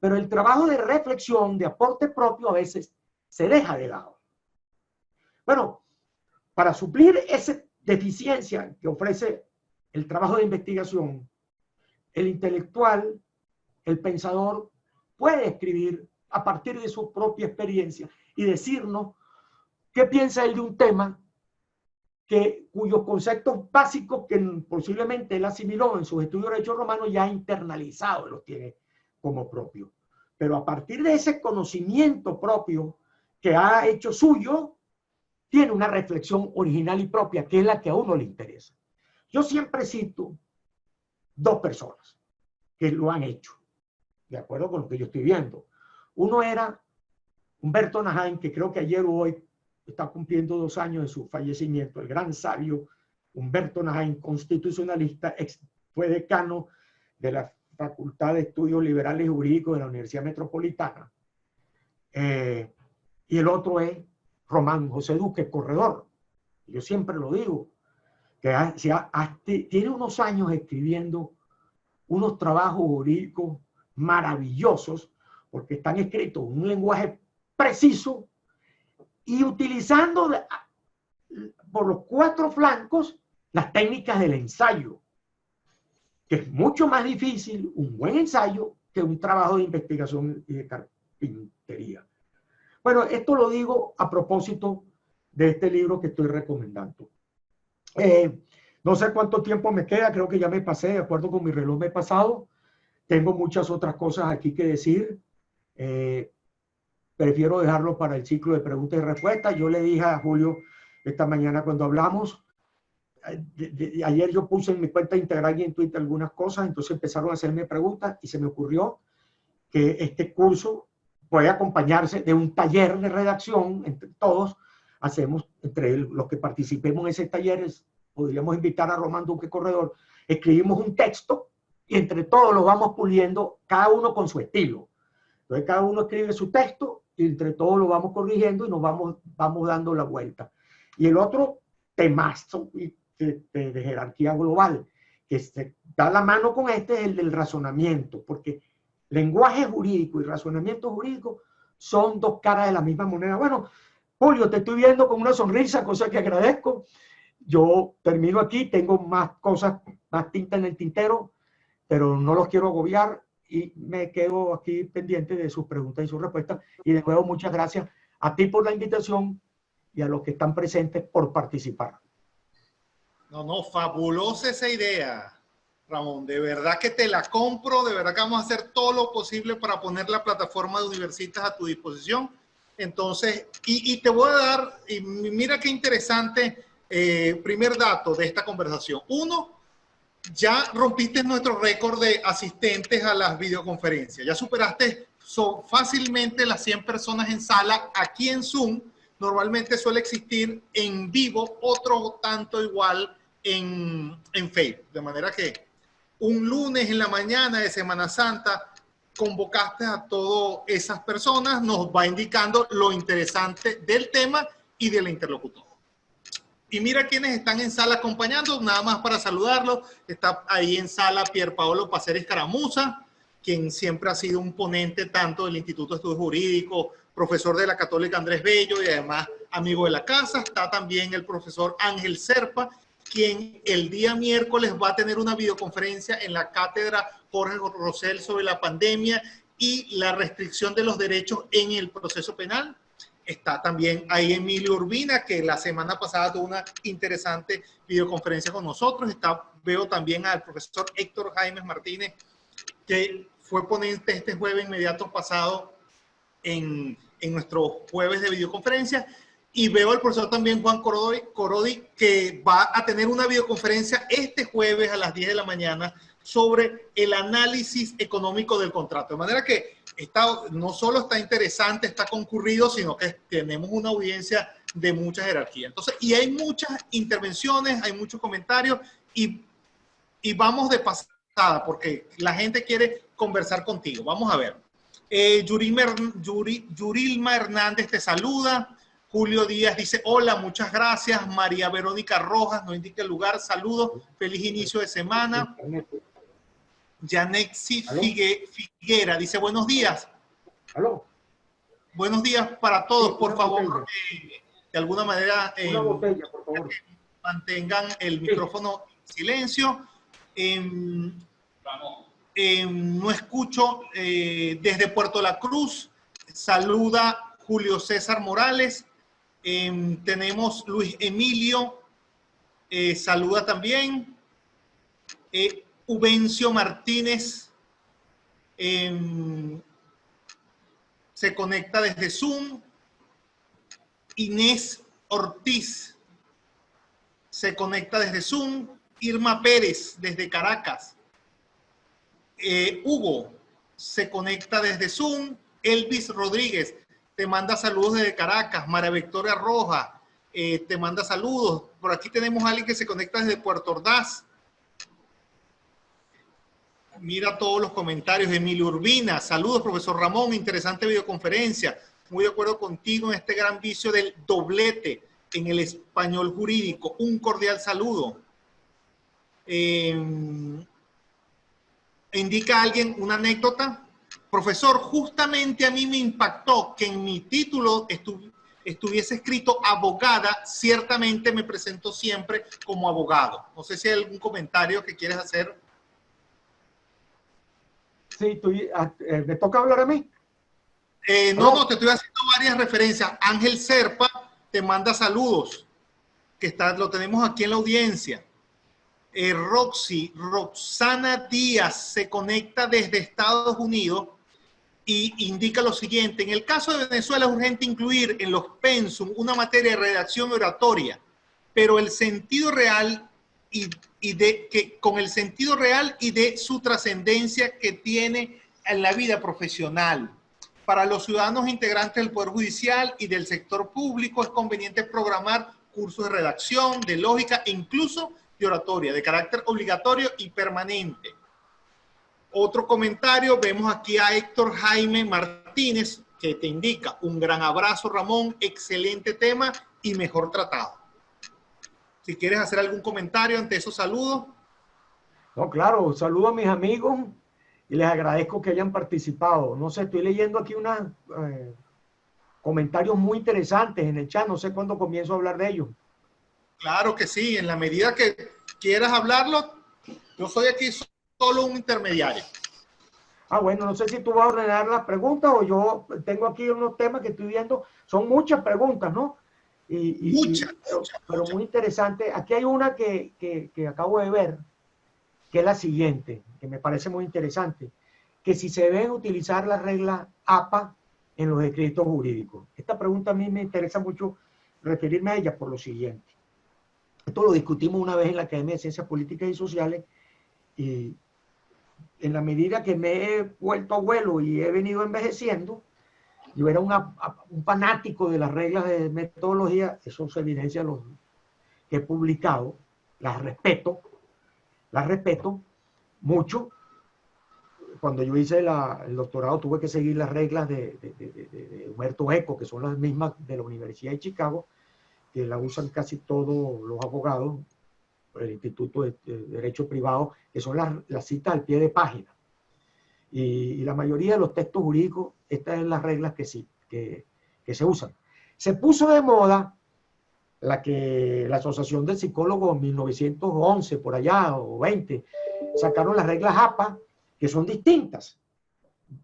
Pero el trabajo de reflexión, de aporte propio, a veces se deja de lado. Bueno, para suplir esa deficiencia que ofrece el trabajo de investigación, el intelectual, el pensador, puede escribir a partir de su propia experiencia y decirnos qué piensa él de un tema cuyos conceptos básicos que posiblemente él asimiló en sus estudios de derecho romano ya internalizado, los tiene como propio. Pero a partir de ese conocimiento propio que ha hecho suyo, tiene una reflexión original y propia, que es la que a uno le interesa. Yo siempre cito dos personas que lo han hecho, de acuerdo con lo que yo estoy viendo. Uno era Humberto Najain, que creo que ayer o hoy está cumpliendo 2 años de su fallecimiento, el gran sabio Humberto Najain, constitucionalista, fue decano de la Facultad de Estudios Liberales y Jurídicos de la Universidad Metropolitana. Y el otro es Román José Duque, corredor. Yo siempre lo digo, que tiene unos años escribiendo unos trabajos jurídicos maravillosos, porque están escritos en un lenguaje preciso y utilizando por los 4 flancos las técnicas del ensayo, que es mucho más difícil un buen ensayo que un trabajo de investigación y de carpintería. Bueno, esto lo digo a propósito de este libro que estoy recomendando. No sé cuánto tiempo me queda, creo que ya me pasé, de acuerdo con mi reloj me he pasado. Tengo muchas otras cosas aquí que decir. Prefiero dejarlo para el ciclo de preguntas y respuestas. Yo le dije a Julio esta mañana cuando hablamos, ayer yo puse en mi cuenta de Instagram y en Twitter algunas cosas, entonces empezaron a hacerme preguntas y se me ocurrió que este curso puede acompañarse de un taller de redacción entre todos. Hacemos, entre los que participemos en ese taller, podríamos invitar a Román Duque Corredor, escribimos un texto y entre todos lo vamos puliendo, cada uno con su estilo. Entonces cada uno escribe su texto y entre todos lo vamos corrigiendo y nos vamos dando la vuelta. Y el otro temazo de jerarquía global, que se da la mano con este, es el del razonamiento, porque lenguaje jurídico y razonamiento jurídico son 2 caras de la misma moneda. Bueno, Julio, te estoy viendo con una sonrisa, cosa que agradezco. Yo termino aquí, tengo más cosas, más tinta en el tintero, pero no los quiero agobiar y me quedo aquí pendiente de sus preguntas y sus respuestas. Y de nuevo, muchas gracias a ti por la invitación y a los que están presentes por participar. No, fabulosa esa idea, Ramón. De verdad que te la compro, de verdad que vamos a hacer todo lo posible para poner la plataforma de Universitas a tu disposición. Entonces, y te voy a dar, y mira qué interesante, primer dato de esta conversación. 1, ya rompiste nuestro récord de asistentes a las videoconferencias. Ya superaste fácilmente las 100 personas en sala. Aquí en Zoom normalmente suele existir en vivo otro tanto igual en Facebook. De manera que un lunes en la mañana de Semana Santa convocaste a todas esas personas, nos va indicando lo interesante del tema y del interlocutor. Y mira quienes están en sala acompañando, nada más para saludarlos. Está ahí en sala Pier Paolo Paceres Caramuza, quien siempre ha sido un ponente tanto del Instituto de Estudios Jurídicos, profesor de la Católica Andrés Bello y además amigo de la casa. Está también el profesor Ángel Serpa, quien el día miércoles va a tener una videoconferencia en la cátedra Jorge Rosell sobre la pandemia y la restricción de los derechos en el proceso penal. Está también ahí Emilio Urbina, que la semana pasada tuvo una interesante videoconferencia con nosotros. Veo también al profesor Héctor Jaime Martínez, que fue ponente este jueves inmediato pasado en nuestro jueves de videoconferencia. Y veo al profesor también Juan Corodi, que va a tener una videoconferencia este jueves a las 10 de la mañana sobre el análisis económico del contrato. De manera que no solo está interesante, está concurrido, sino que tenemos una audiencia de mucha jerarquía. Entonces, y hay muchas intervenciones, hay muchos comentarios y vamos de pasada porque la gente quiere conversar contigo. Vamos a ver. Yurilma Hernández te saluda. Julio Díaz dice, hola, muchas gracias. María Verónica Rojas nos indica el lugar. Saludos, feliz inicio de semana. Yanexi Figuera dice, buenos días. ¿Aló? Buenos días para todos, por favor. De alguna manera, una botella, por favor. Mantengan el micrófono en silencio. No escucho desde Puerto La Cruz. Saluda Julio César Morales. Tenemos Luis Emilio. Saluda también. Ubencio Martínez se conecta desde Zoom. Inés Ortiz se conecta desde Zoom. Irma Pérez desde Caracas. Hugo se conecta desde Zoom. Elvis Rodríguez te manda saludos desde Caracas. María Victoria Rojas te manda saludos. Por aquí tenemos a alguien que se conecta desde Puerto Ordaz. Mira todos los comentarios. Emilio Urbina, saludos profesor Ramón, interesante videoconferencia. Muy de acuerdo contigo en este gran vicio del doblete en el español jurídico. Un cordial saludo. ¿Indica alguien una anécdota? Profesor, justamente a mí me impactó que en mi título estuviese escrito abogada. Ciertamente me presento siempre como abogado. No sé si hay algún comentario que quieres hacer. Sí, ¿me toca hablar a mí? No, te estoy haciendo varias referencias. Ángel Serpa te manda saludos, lo tenemos aquí en la audiencia. Roxana Díaz se conecta desde Estados Unidos y indica lo siguiente: en el caso de Venezuela es urgente incluir en los pensum una materia de redacción oratoria, pero el sentido real con el sentido real y de su trascendencia que tiene en la vida profesional. Para los ciudadanos integrantes del Poder Judicial y del sector público es conveniente programar cursos de redacción, de lógica e incluso de oratoria, de carácter obligatorio y permanente. Otro comentario, vemos aquí a Héctor Jaime Martínez, que te indica: un gran abrazo, Ramón, excelente tema y mejor tratado. Si quieres hacer algún comentario ante esos saludos. No, claro, saludo a mis amigos y les agradezco que hayan participado. No sé, estoy leyendo aquí unos comentarios muy interesantes en el chat, no sé cuándo comienzo a hablar de ellos. Claro que sí, en la medida que quieras hablarlo, yo soy aquí solo un intermediario. Bueno, no sé si tú vas a ordenar las preguntas o yo tengo aquí unos temas que estoy viendo. Son muchas preguntas, ¿no? Pero muy interesante. Aquí hay una que acabo de ver, que es la siguiente, que me parece muy interesante, que si se deben utilizar las reglas APA en los escritos jurídicos. Esta pregunta a mí me interesa mucho referirme a ella por lo siguiente. Esto lo discutimos una vez en la Academia de Ciencias Políticas y Sociales, y en la medida que me he vuelto abuelo y he venido envejeciendo, yo era un fanático de las reglas de metodología. Eso se evidencia en los que he publicado. Las respeto mucho. Cuando yo hice el doctorado tuve que seguir las reglas de Humberto Eco, que son las mismas de la Universidad de Chicago. que la usan casi todos los abogados, el Instituto de Derecho Privado, que son las citas al pie de página. Y la mayoría de los textos jurídicos, estas son las reglas que se usan. Se puso de moda la Asociación de Psicólogos en 1911, por allá, o 20, sacaron las reglas APA, que son distintas.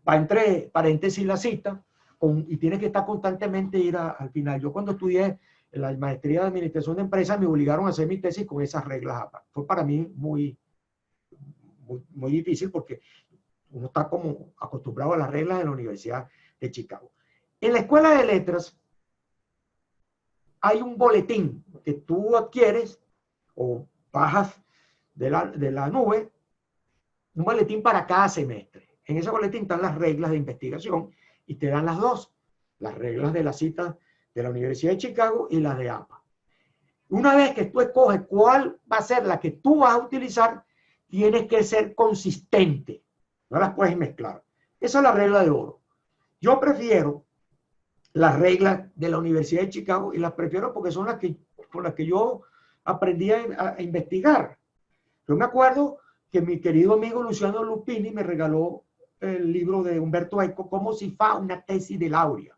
Va entre paréntesis la cita, y tiene que estar constantemente ir al final. Yo cuando estudié en la maestría de Administración de Empresas, me obligaron a hacer mi tesis con esas reglas APA. Fue para mí muy difícil porque uno está como acostumbrado a las reglas de la Universidad de Chicago. En la Escuela de Letras hay un boletín que tú adquieres o bajas de la nube, un boletín para cada semestre. En ese boletín están las reglas de investigación y te dan las dos, las reglas de la cita de la Universidad de Chicago y las de APA. Una vez que tú escoges cuál va a ser la que tú vas a utilizar, tienes que ser consistente. No las puedes mezclar. Esa es la regla de oro. Yo prefiero las reglas de la Universidad de Chicago y las prefiero porque son con las que yo aprendí a investigar. Yo me acuerdo que mi querido amigo Luciano Lupini me regaló el libro de Umberto Eco, Cómo si fa una tesis de laurea,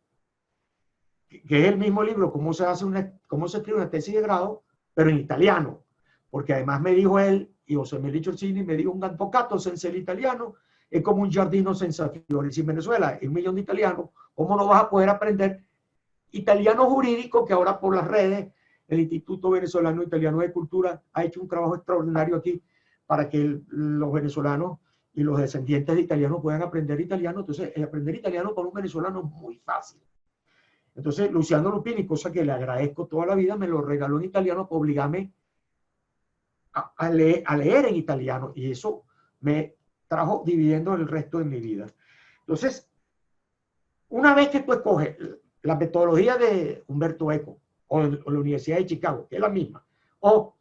que es el mismo libro, cómo se escribe una tesis de grado, pero en italiano, porque además me dijo él, y José Melito Orsini me dijo, un avvocato senza el italiano es como un giardino senza fiori. Si en Venezuela hay 1 millón de italianos, ¿cómo no vas a poder aprender italiano jurídico? Que ahora por las redes, el Instituto Venezolano Italiano de Cultura ha hecho un trabajo extraordinario aquí para que los venezolanos y los descendientes de italianos puedan aprender italiano. Entonces, aprender italiano para un venezolano es muy fácil. Entonces, Luciano Lupini, cosa que le agradezco toda la vida, me lo regaló en italiano para obligarme a leer en italiano. Y eso me trajo dividiendo el resto de mi vida. Entonces, una vez que tú escoges la metodología de Umberto Eco o la Universidad de Chicago, que es la misma, o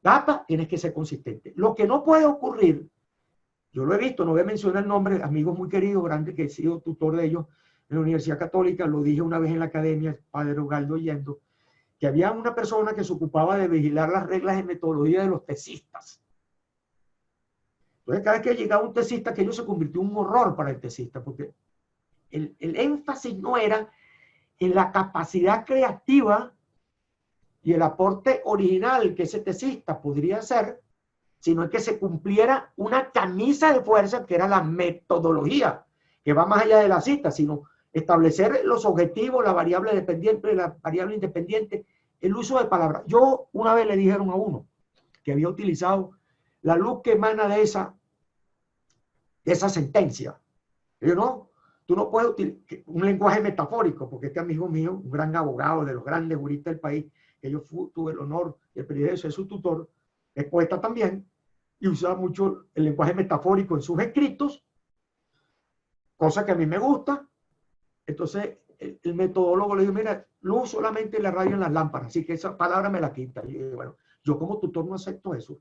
data, tienes que ser consistente. Lo que no puede ocurrir, yo lo he visto, no voy a mencionar el nombre, amigos muy queridos, grandes, que he sido tutor de ellos en la Universidad Católica, lo dije una vez en la academia, el padre Ugaldo Yendo, que había una persona que se ocupaba de vigilar las reglas de metodología de los tesistas. Entonces, cada vez que llegaba un tesista, aquello se convirtió en un horror para el tesista, porque el énfasis no era en la capacidad creativa y el aporte original que ese tesista podría hacer, sino que se cumpliera una camisa de fuerza que era la metodología, que va más allá de la cita, sino establecer los objetivos, la variable dependiente, la variable independiente, el uso de palabras. Yo una vez le dijeron a uno que había utilizado la luz que emana de esa sentencia. Yo no, tú no puedes utilizar un lenguaje metafórico, porque este amigo mío, un gran abogado de los grandes juristas del país, que yo tuve el honor y el privilegio de ser su tutor, es poeta también, y usa mucho el lenguaje metafórico en sus escritos, cosa que a mí me gusta. Entonces, el metodólogo le dijo, mira, luz solamente la radio en las lámparas, así que esa palabra me la quita. Y bueno, yo como tutor no acepto eso.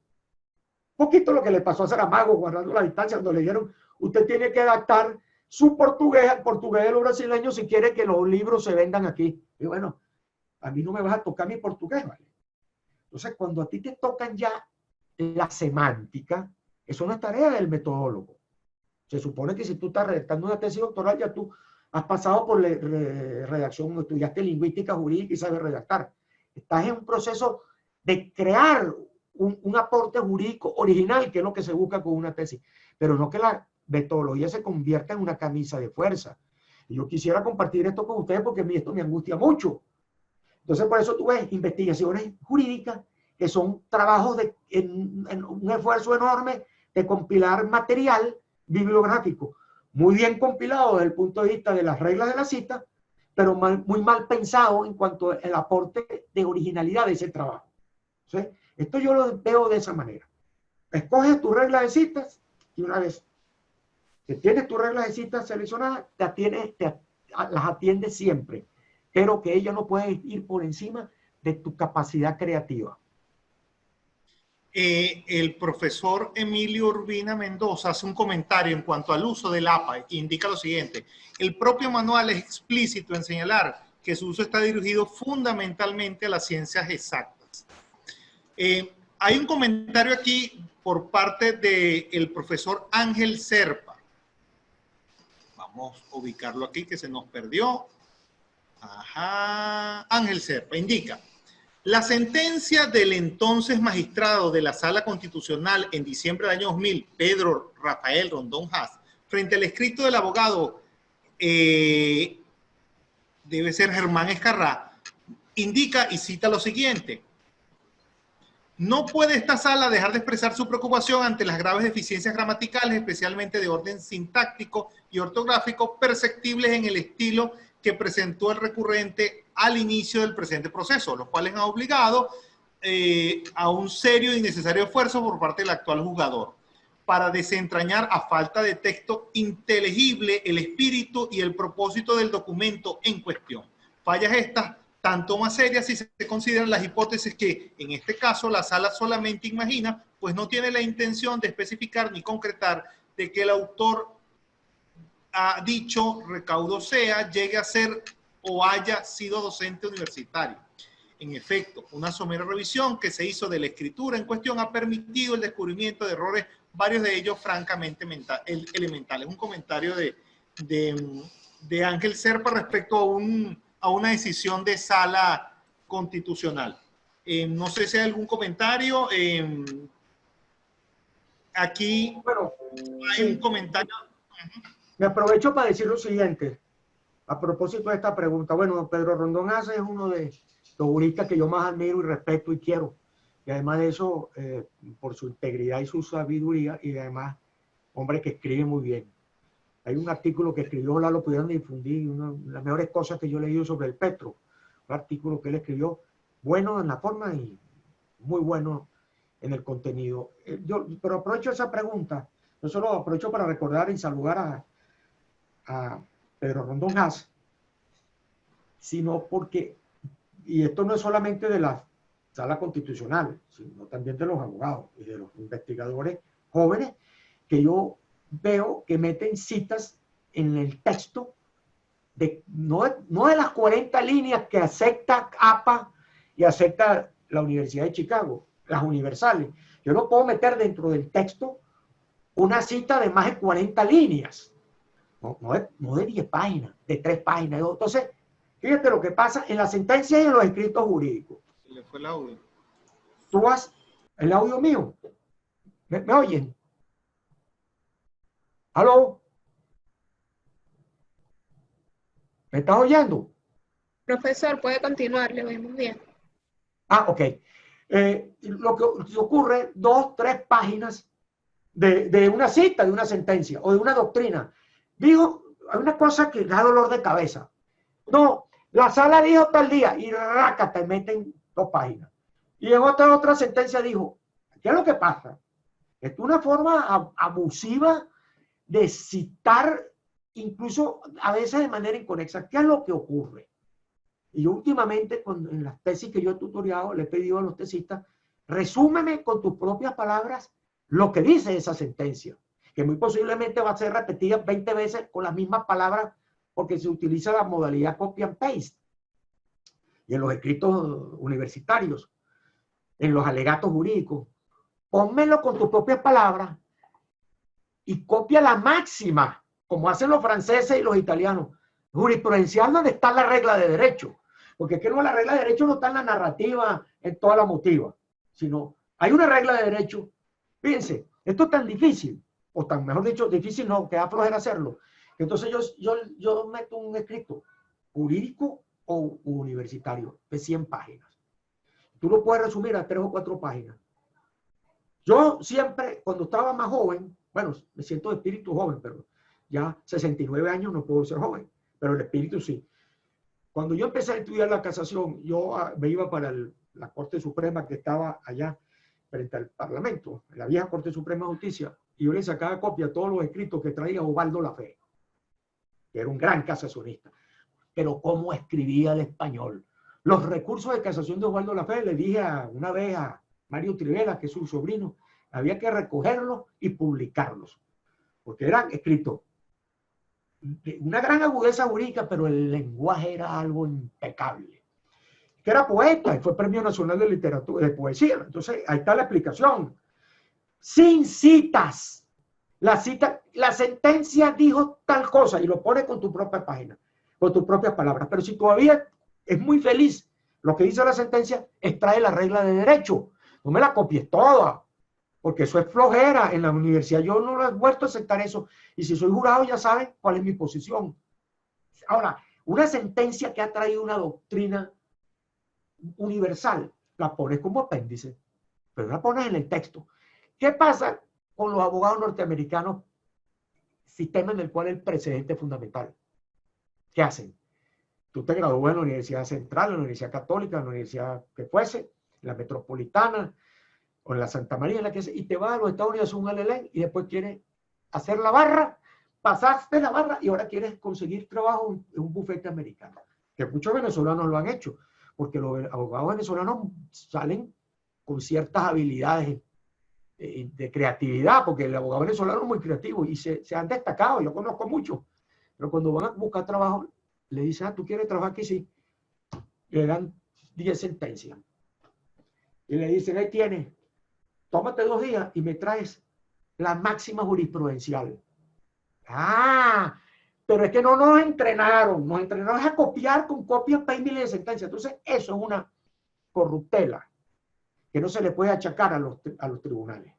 Poquito lo que le pasó a Saramago, guardando la distancia, cuando le dijeron, usted tiene que adaptar su portugués al portugués de los brasileños si quiere que los libros se vendan aquí. Y bueno, a mí no me vas a tocar mi portugués, ¿vale? Entonces, cuando a ti te tocan ya la semántica, eso no es tarea del metodólogo. Se supone que si tú estás redactando una tesis doctoral, ya tú has pasado por redacción, estudiaste lingüística jurídica y sabes redactar. Estás en un proceso de crear un aporte jurídico original, que es lo que se busca con una tesis, pero no que la metodología se convierta en una camisa de fuerza. Y yo quisiera compartir esto con ustedes porque a mí esto me angustia mucho. Entonces, por eso tú ves investigaciones jurídicas que son trabajos en un esfuerzo enorme de compilar material bibliográfico, muy bien compilado desde el punto de vista de las reglas de la cita, pero muy mal pensado en cuanto al aporte de originalidad de ese trabajo. ¿Sí? Esto yo lo veo de esa manera. Escoges tu regla de citas y una vez que tienes tu regla de citas seleccionadas, las atiendes siempre, pero que ella no puede ir por encima de tu capacidad creativa. El profesor Emilio Urbina Mendoza hace un comentario en cuanto al uso del APA e indica lo siguiente: el propio manual es explícito en señalar que su uso está dirigido fundamentalmente a las ciencias exactas. Hay un comentario aquí por parte del profesor Ángel Serpa. Vamos a ubicarlo aquí, que se nos perdió. Ajá. Ángel Serpa indica: la sentencia del entonces magistrado de la Sala Constitucional en diciembre del año 2000, Pedro Rafael Rondón Haas, frente al escrito del abogado, debe ser Germán Escarrá, indica y cita lo siguiente: no puede esta sala dejar de expresar su preocupación ante las graves deficiencias gramaticales, especialmente de orden sintáctico y ortográfico, perceptibles en el estilo que presentó el recurrente al inicio del presente proceso, los cuales han obligado a un serio y necesario esfuerzo por parte del actual juzgador para desentrañar, a falta de texto inteligible, el espíritu y el propósito del documento en cuestión. Fallas estas tanto más serias si se consideran las hipótesis que, en este caso, la sala solamente imagina, pues no tiene la intención de especificar ni concretar de que el autor ha dicho recaudo sea, llegue a ser o haya sido docente universitario. En efecto, una somera revisión que se hizo de la escritura en cuestión ha permitido el descubrimiento de errores, varios de ellos francamente elementales. Un comentario de Ángel Serpa respecto a una decisión de sala constitucional. No sé si hay algún comentario. Aquí bueno, hay un comentario. Me aprovecho para decir lo siguiente, a propósito de esta pregunta. Bueno, Pedro Rondón Haas es uno de los juristas que yo más admiro y respeto y quiero. Y además de eso, por su integridad y su sabiduría, y además, hombre que escribe muy bien. Hay un artículo que escribió, ojalá lo pudieran difundir, una de las mejores cosas que yo he leído sobre el Petro. Un artículo que él escribió, bueno en la forma y muy bueno en el contenido. Pero aprovecho esa pregunta, no solo aprovecho para recordar y saludar a Pedro Rondón Haas, sino porque, y esto no es solamente de la Sala Constitucional, sino también de los abogados y de los investigadores jóvenes, que yo veo que meten citas en el texto, no de las 40 líneas que acepta APA y acepta la Universidad de Chicago, las universales. Yo no puedo meter dentro del texto una cita de más de 40 líneas. No de 10 páginas, de 3 páginas. Entonces, fíjate lo que pasa en la sentencia y en los escritos jurídicos. Se le fue el audio. Tú has, el audio mío, ¿me oyen? ¿Aló? ¿Me estás oyendo? Profesor, puede continuar, le oímos bien. Ah, ok. Lo que ocurre, 2, 3 páginas de una cita, de una sentencia o de una doctrina. Digo, hay una cosa que da dolor de cabeza. No, la sala dijo tal día y raca, te meten 2 páginas. Y en otra sentencia dijo, ¿qué es lo que pasa? Es una forma abusiva de citar, incluso a veces de manera inconexa. ¿Qué es lo que ocurre? Y yo últimamente, en las tesis que yo he tutoriado, le he pedido a los tesistas, resúmeme con tus propias palabras lo que dice esa sentencia, que muy posiblemente va a ser repetida 20 veces con las mismas palabras porque se utiliza la modalidad copy and paste. Y en los escritos universitarios, en los alegatos jurídicos, pónmelo con tus propias palabras y copia la máxima, como hacen los franceses y los italianos. Jurisprudencial, donde está la regla de derecho. Porque es que no, la regla de derecho no está en la narrativa, en toda la motiva, sino hay una regla de derecho. Fíjense, esto es tan difícil, o tan, mejor dicho, difícil no, que da flojera hacerlo. Entonces yo meto un escrito jurídico o universitario de 100 páginas. Tú lo puedes resumir a 3 o 4 páginas. Yo siempre, cuando estaba más joven, bueno, me siento de espíritu joven, pero ya 69 años no puedo ser joven, pero el espíritu sí. Cuando yo empecé a estudiar la casación, yo me iba para la Corte Suprema que estaba allá frente al Parlamento, en la vieja Corte Suprema de Justicia, y yo le sacaba copia a todos los escritos que traía Osvaldo Lafé, que era un gran casacionista. Pero cómo escribía el español. Los recursos de casación de Osvaldo Lafé, le dije una vez a Mario Trivela, que es su sobrino, había que recogerlos y publicarlos, porque eran escritos una gran agudeza jurídica, pero el lenguaje era algo impecable. Que era poeta y fue Premio Nacional de Literatura, de Poesía. Entonces, ahí está la explicación. Sin citas. La sentencia dijo tal cosa y lo pone con tu propia página, con tus propias palabras. Pero si todavía es muy feliz lo que dice la sentencia, extrae la regla de derecho. No me la copies toda, porque eso es flojera. En la universidad yo no he vuelto a aceptar eso. Y si soy jurado ya saben cuál es mi posición. Ahora, una sentencia que ha traído una doctrina universal, la pones como apéndice, pero la pones en el texto. ¿Qué pasa con los abogados norteamericanos? Sistema en el cual el precedente es fundamental. ¿Qué hacen? Tú te gradúas en la Universidad Central, en la Universidad Católica, en la universidad que fuese, en la Metropolitana, o en la Santa María, en la que sea, y te vas a los Estados Unidos a un LLM y después quieres hacer la barra, pasaste la barra y ahora quieres conseguir trabajo en un bufete americano. Que muchos venezolanos lo han hecho, porque los abogados venezolanos salen con ciertas habilidades de creatividad, porque el abogado venezolano es muy creativo y se han destacado, yo conozco muchos, pero cuando van a buscar trabajo, le dicen, ah, ¿tú quieres trabajar aquí? Sí. Le dan 10 sentencias. Y le dicen, ahí tienes, tómate 2 días y me traes la máxima jurisprudencial. Ah, pero es que no nos entrenaron a copiar con copias pay de sentencias. Entonces, eso es una corruptela que no se le puede achacar a los tribunales.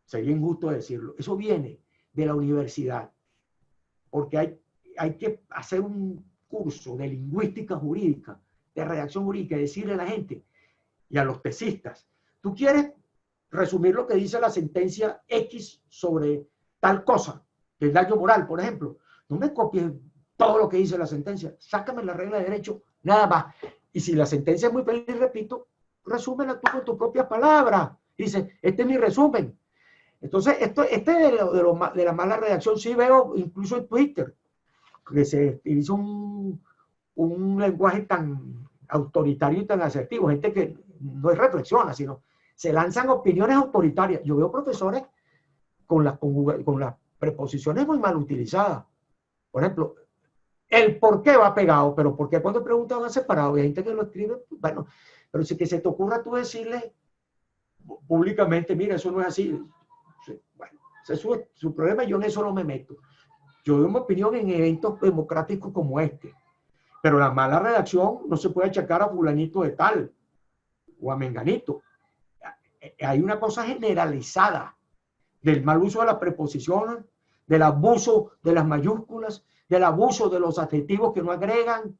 Sería injusto decirlo. Eso viene de la universidad, porque hay que hacer un curso de lingüística jurídica, de redacción jurídica, y decirle a la gente y a los tesistas, tú quieres resumir lo que dice la sentencia X sobre tal cosa, el daño moral, por ejemplo. No me copies todo lo que dice la sentencia, sácame la regla de derecho, nada más. Y si la sentencia es muy feliz, repito, resúmela tú con tus propias palabras. Dice, este es mi resumen. Entonces, de la mala redacción sí veo incluso en Twitter, que se utiliza un lenguaje tan autoritario y tan asertivo, gente que no reflexiona, sino se lanzan opiniones autoritarias. Yo veo profesores con las preposiciones muy mal utilizadas. Por ejemplo, el por qué va pegado, pero por qué cuando preguntan va separado. Y hay gente que lo escribe, bueno, pero si que se te ocurra tú decirle públicamente, mira, eso no es así. Bueno, ese es su problema, yo en eso no me meto. Yo doy mi opinión en eventos democráticos como este. Pero la mala redacción no se puede achacar a fulanito de tal o a menganito. Hay una cosa generalizada del mal uso de las preposiciones, del abuso de las mayúsculas, del abuso de los adjetivos que no agregan,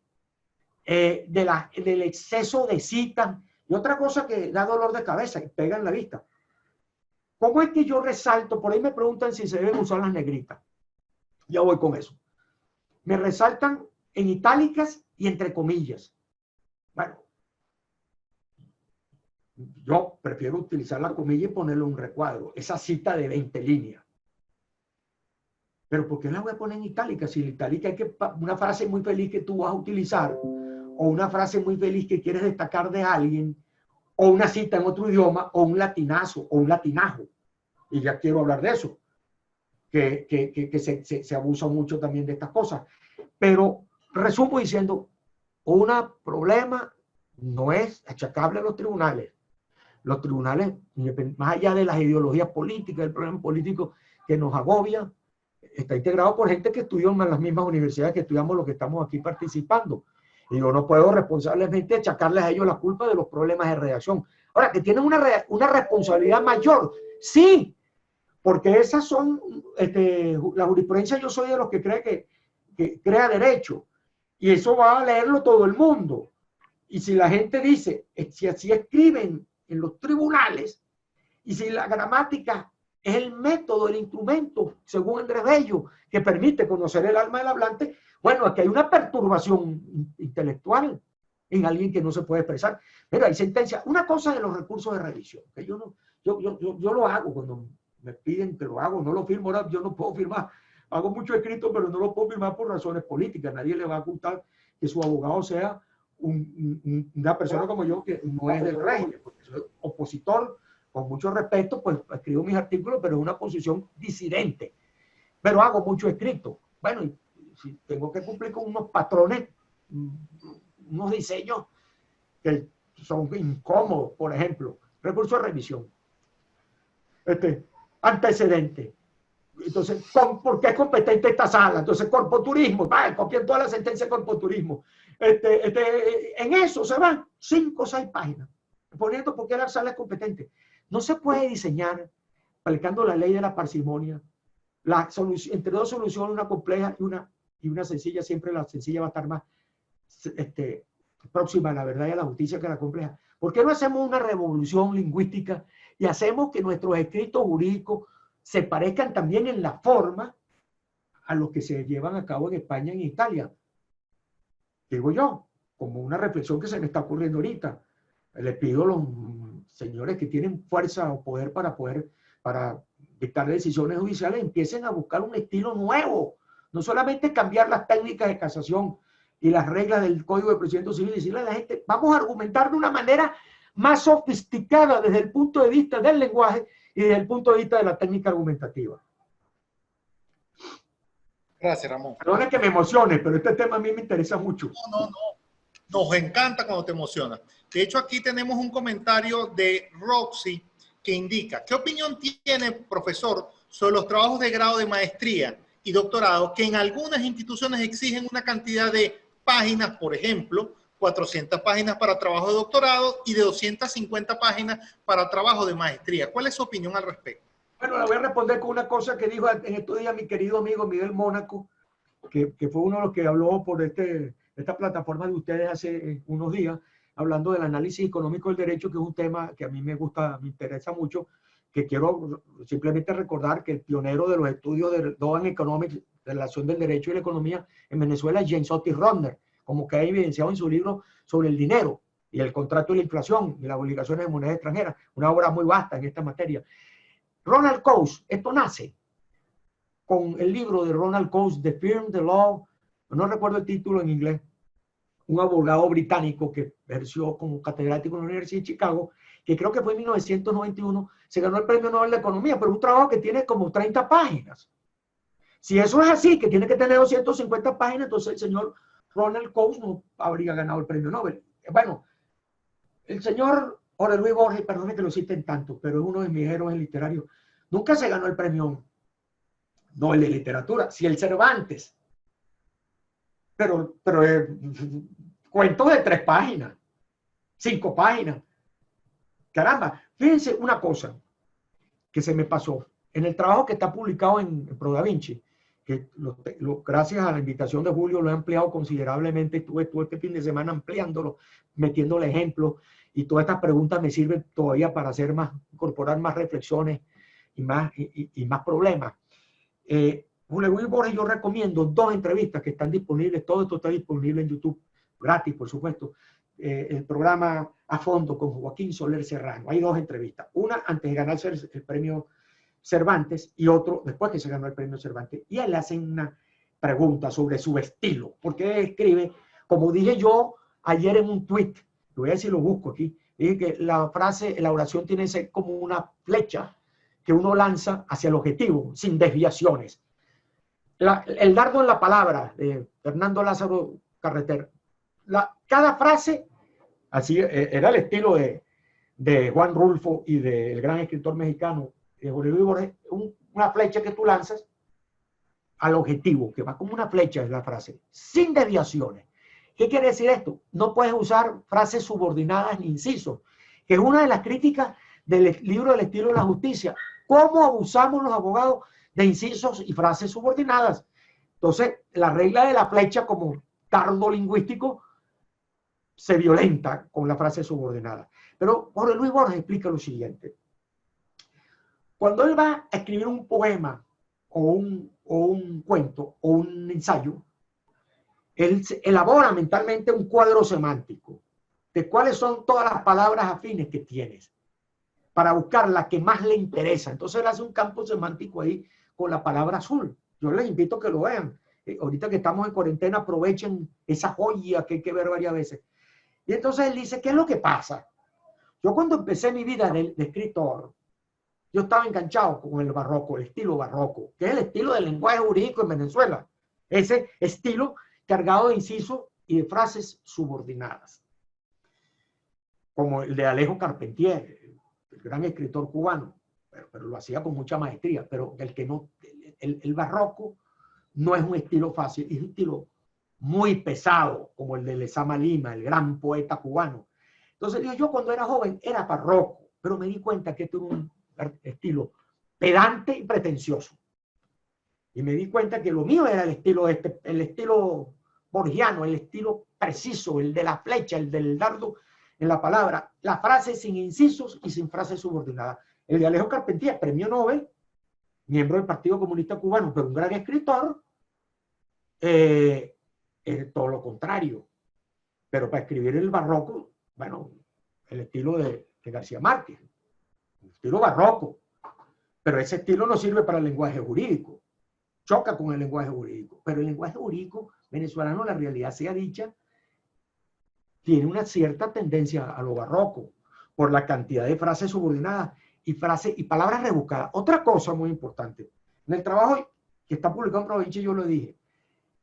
del exceso de citas. Y otra cosa que da dolor de cabeza y pega en la vista. ¿Cómo es que yo resalto? Por ahí me preguntan si se deben usar las negritas. Ya voy con eso. Me resaltan en itálicas y entre comillas. Bueno, yo prefiero utilizar la comilla y ponerle un recuadro. Esa cita de 20 líneas. Pero ¿por qué la voy a poner en itálica? Si en itálica hay una frase muy feliz que tú vas a utilizar, o una frase muy feliz que quieres destacar de alguien, o una cita en otro idioma, o un latinazo, o un latinajo. Y ya quiero hablar de eso, que se abusa mucho también de estas cosas. Pero resumo diciendo, un problema no es achacable a los tribunales. Los tribunales, más allá de las ideologías políticas, el problema político que nos agobia, está integrado por gente que estudió en las mismas universidades que estudiamos los que estamos aquí participando. Y yo no puedo responsablemente achacarles a ellos la culpa de los problemas de redacción. Ahora, que tienen una responsabilidad mayor, sí, porque esas son, la jurisprudencia, yo soy de los que cree que crea derecho, y eso va a leerlo todo el mundo. Y si la gente dice, si así escriben en los tribunales, y si la gramática es el método, el instrumento, según Andrés Bello, que permite conocer el alma del hablante, bueno, aquí hay una perturbación intelectual en alguien que no se puede expresar. Pero hay sentencia. Una cosa de los recursos de revisión, que yo lo hago cuando me piden que lo hago, no lo firmo, ahora yo no puedo firmar. Hago mucho escrito, pero no lo puedo firmar por razones políticas. Nadie le va a gustar que su abogado sea una persona como yo que no es del régimen, porque soy opositor, con mucho respeto, pues escribo mis artículos, pero es una posición disidente. Pero hago mucho escrito. bueno, si tengo que cumplir con unos patrones, unos diseños que son incómodos, por ejemplo, recurso de revisión, antecedente. Entonces, ¿por qué es competente esta sala? Entonces, corpoturismo, copian toda la sentencia de corpoturismo. En eso se van 5 o 6 páginas, poniendo por qué la sala es competente. No se puede diseñar, aplicando la ley de la parsimonia, entre dos soluciones, una compleja y una sencilla. Siempre la sencilla va a estar más próxima a la verdad y a la justicia que la compleja. ¿Por qué no hacemos una revolución lingüística y hacemos que nuestros escritos jurídicos se parezcan también en la forma a los que se llevan a cabo en España y en Italia? Digo yo, como una reflexión que se me está ocurriendo ahorita. Les pido a los señores que tienen fuerza o poder para dictar decisiones judiciales, empiecen a buscar un estilo nuevo. No solamente cambiar las técnicas de casación y las reglas del Código de Procedimiento Civil y decirle a la gente, vamos a argumentar de una manera más sofisticada desde el punto de vista del lenguaje y desde el punto de vista de la técnica argumentativa. Gracias, Ramón. Perdón que me emocione, pero este tema a mí me interesa mucho. No. Nos encanta cuando te emocionas. De hecho, aquí tenemos un comentario de Roxy que indica, ¿qué opinión tiene, profesor, sobre los trabajos de grado de maestría y doctorado que en algunas instituciones exigen una cantidad de páginas, por ejemplo, 400 páginas para trabajo de doctorado y de 250 páginas para trabajo de maestría? ¿Cuál es su opinión al respecto? Bueno, la voy a responder con una cosa que dijo en estos días mi querido amigo Miguel Mónaco, que fue uno de los que habló por esta plataforma de ustedes hace unos días, hablando del análisis económico del derecho, que es un tema que a mí me gusta, me interesa mucho, que quiero simplemente recordar que el pionero de los estudios de Doan Economics, de la relación del derecho y la economía en Venezuela, es James Otis Rodner, como que ha evidenciado en su libro sobre el dinero y el contrato de la inflación y las obligaciones de moneda extranjera, una obra muy vasta en esta materia. Ronald Coase, esto nace con el libro de Ronald Coase, The Firm, The Law, no recuerdo el título en inglés, un abogado británico que ejerció como catedrático en la Universidad de Chicago, que creo que fue en 1991, se ganó el Premio Nobel de Economía, pero un trabajo que tiene como 30 páginas. Si eso es así, que tiene que tener 250 páginas, entonces el señor Ronald Coase no habría ganado el Premio Nobel. Bueno, el señor Jorge Luis Borges, perdone que lo citen tanto, pero es uno de mis héroes literarios, nunca se ganó el Premio Nobel de Literatura. Si el Cervantes, pero cuentos de 3 páginas, 5 páginas. Caramba, fíjense una cosa que se me pasó. En el trabajo que está publicado en Pro Da Vinci, que gracias a la invitación de Julio lo he ampliado considerablemente, estuve este fin de semana ampliándolo, metiéndole ejemplos, y todas estas preguntas me sirven todavía para hacer más, incorporar más reflexiones y más problemas. Julio Luis Borges, yo recomiendo 2 entrevistas que están disponibles, todo esto está disponible en YouTube, gratis por supuesto, el programa A Fondo con Joaquín Soler Serrano. Hay 2 entrevistas, una antes de ganarse el premio Cervantes y otro después que se ganó el premio Cervantes, y él hace una pregunta sobre su estilo, porque escribe, como dije yo ayer en un tweet, lo voy a ver si lo busco aquí, dije que la oración tiene que ser como una flecha que uno lanza hacia el objetivo, sin desviaciones. El dardo en la palabra de Fernando Lázaro Carreter. Cada frase, así era el estilo de Juan Rulfo y del gran escritor mexicano Jorge Luis Borges, una flecha que tú lanzas al objetivo, que va como una flecha, es la frase, sin desviaciones. ¿Qué quiere decir esto? No puedes usar frases subordinadas ni incisos, que es una de las críticas del libro del estilo de la justicia. ¿Cómo abusamos los abogados de incisos y frases subordinadas? Entonces, la regla de la flecha como dardo lingüístico se violenta con la frase subordinada. Pero Jorge Luis Borges explica lo siguiente. Cuando él va a escribir un poema o un cuento o un ensayo, él elabora mentalmente un cuadro semántico de cuáles son todas las palabras afines que tienes para buscar la que más le interesa. Entonces él hace un campo semántico ahí con la palabra azul. Yo les invito a que lo vean. Ahorita que estamos en cuarentena, aprovechen esa joya que hay que ver varias veces. Y entonces él dice, ¿qué es lo que pasa? Yo cuando empecé mi vida de escritor, yo estaba enganchado con el barroco, el estilo barroco, que es el estilo del lenguaje jurídico en Venezuela. Ese estilo cargado de incisos y de frases subordinadas, como el de Alejo Carpentier, el gran escritor cubano, pero lo hacía con mucha maestría, pero el que no, el barroco no es un estilo fácil, es un estilo muy pesado, como el de Lezama Lima, el gran poeta cubano. Entonces yo cuando era joven era barroco, pero me di cuenta que este era un estilo pedante y pretencioso. Y me di cuenta que lo mío era el estilo borgiano, el estilo preciso, el de la flecha, el del dardo en la palabra, la frase sin incisos y sin frase subordinada. El de Alejo Carpentier, premio Nobel, miembro del Partido Comunista Cubano, pero un gran escritor, es todo lo contrario. Pero para escribir el barroco, bueno, el estilo de García Márquez, el estilo barroco, pero ese estilo no sirve para el lenguaje jurídico, choca con el lenguaje jurídico, pero el lenguaje jurídico venezolano, la realidad sea dicha, tiene una cierta tendencia a lo barroco, por la cantidad de frases subordinadas y palabras rebuscadas. Otra cosa muy importante, en el trabajo que está publicado en Provincia, yo lo dije,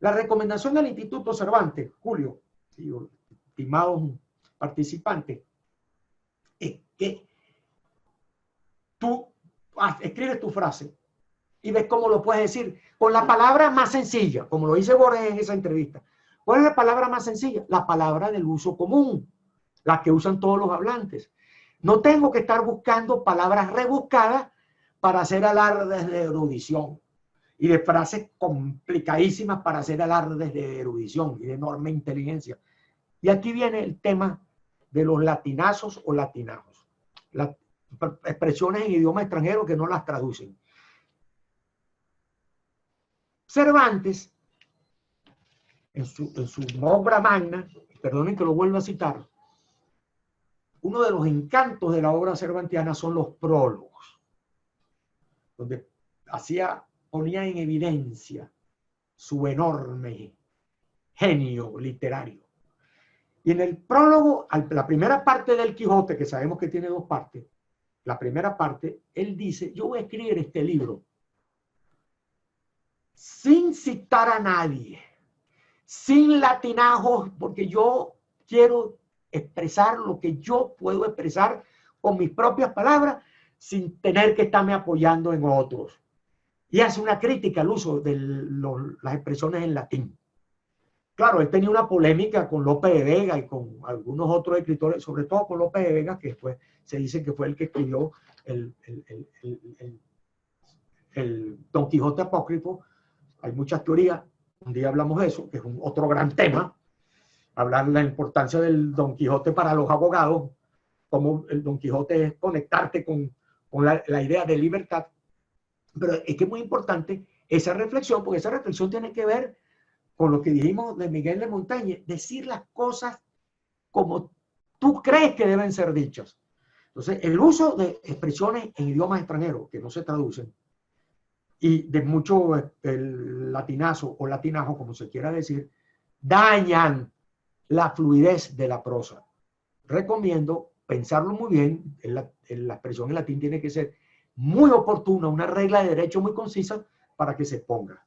la recomendación del Instituto Cervantes, Julio, estimados participantes, es que tú escribes tu frase y ves cómo lo puedes decir con la palabra más sencilla, como lo dice Borges en esa entrevista. ¿Cuál es la palabra más sencilla? La palabra del uso común, la que usan todos los hablantes. No tengo que estar buscando palabras rebuscadas para hacer alardes de erudición y de frases complicadísimas para hacer alardes de erudición y de enorme inteligencia. Y aquí viene el tema de los latinazos o latinajos, las expresiones en idioma extranjero que no las traducen. Cervantes, en su obra magna, perdonen que lo vuelva a citar, uno de los encantos de la obra cervantiana son los prólogos, donde ponía en evidencia su enorme genio literario. Y en el prólogo, la primera parte del Quijote, que sabemos que tiene dos partes, la primera parte, él dice, yo voy a escribir este libro sin citar a nadie, sin latinajos, porque yo quiero expresar lo que yo puedo expresar con mis propias palabras sin tener que estarme apoyando en otros. Y hace una crítica al uso de las expresiones en latín. Claro, él tenía una polémica con Lope de Vega y con algunos otros escritores, sobre todo con Lope de Vega, que después se dice que fue el que escribió el Don Quijote apócrifo. Hay muchas teorías, un día hablamos de eso, que es otro gran tema, hablar de la importancia del Don Quijote para los abogados, cómo el Don Quijote es conectarte con la idea de libertad. Pero es que es muy importante esa reflexión, porque esa reflexión tiene que ver con lo que dijimos de Miguel de Montaigne, decir las cosas como tú crees que deben ser dichas. Entonces, el uso de expresiones en idiomas extranjeros que no se traducen y de mucho el latinazo o latinajo, como se quiera decir, dañan la fluidez de la prosa. Recomiendo pensarlo muy bien, la expresión en latín tiene que ser muy oportuna, una regla de derecho muy concisa para que se ponga.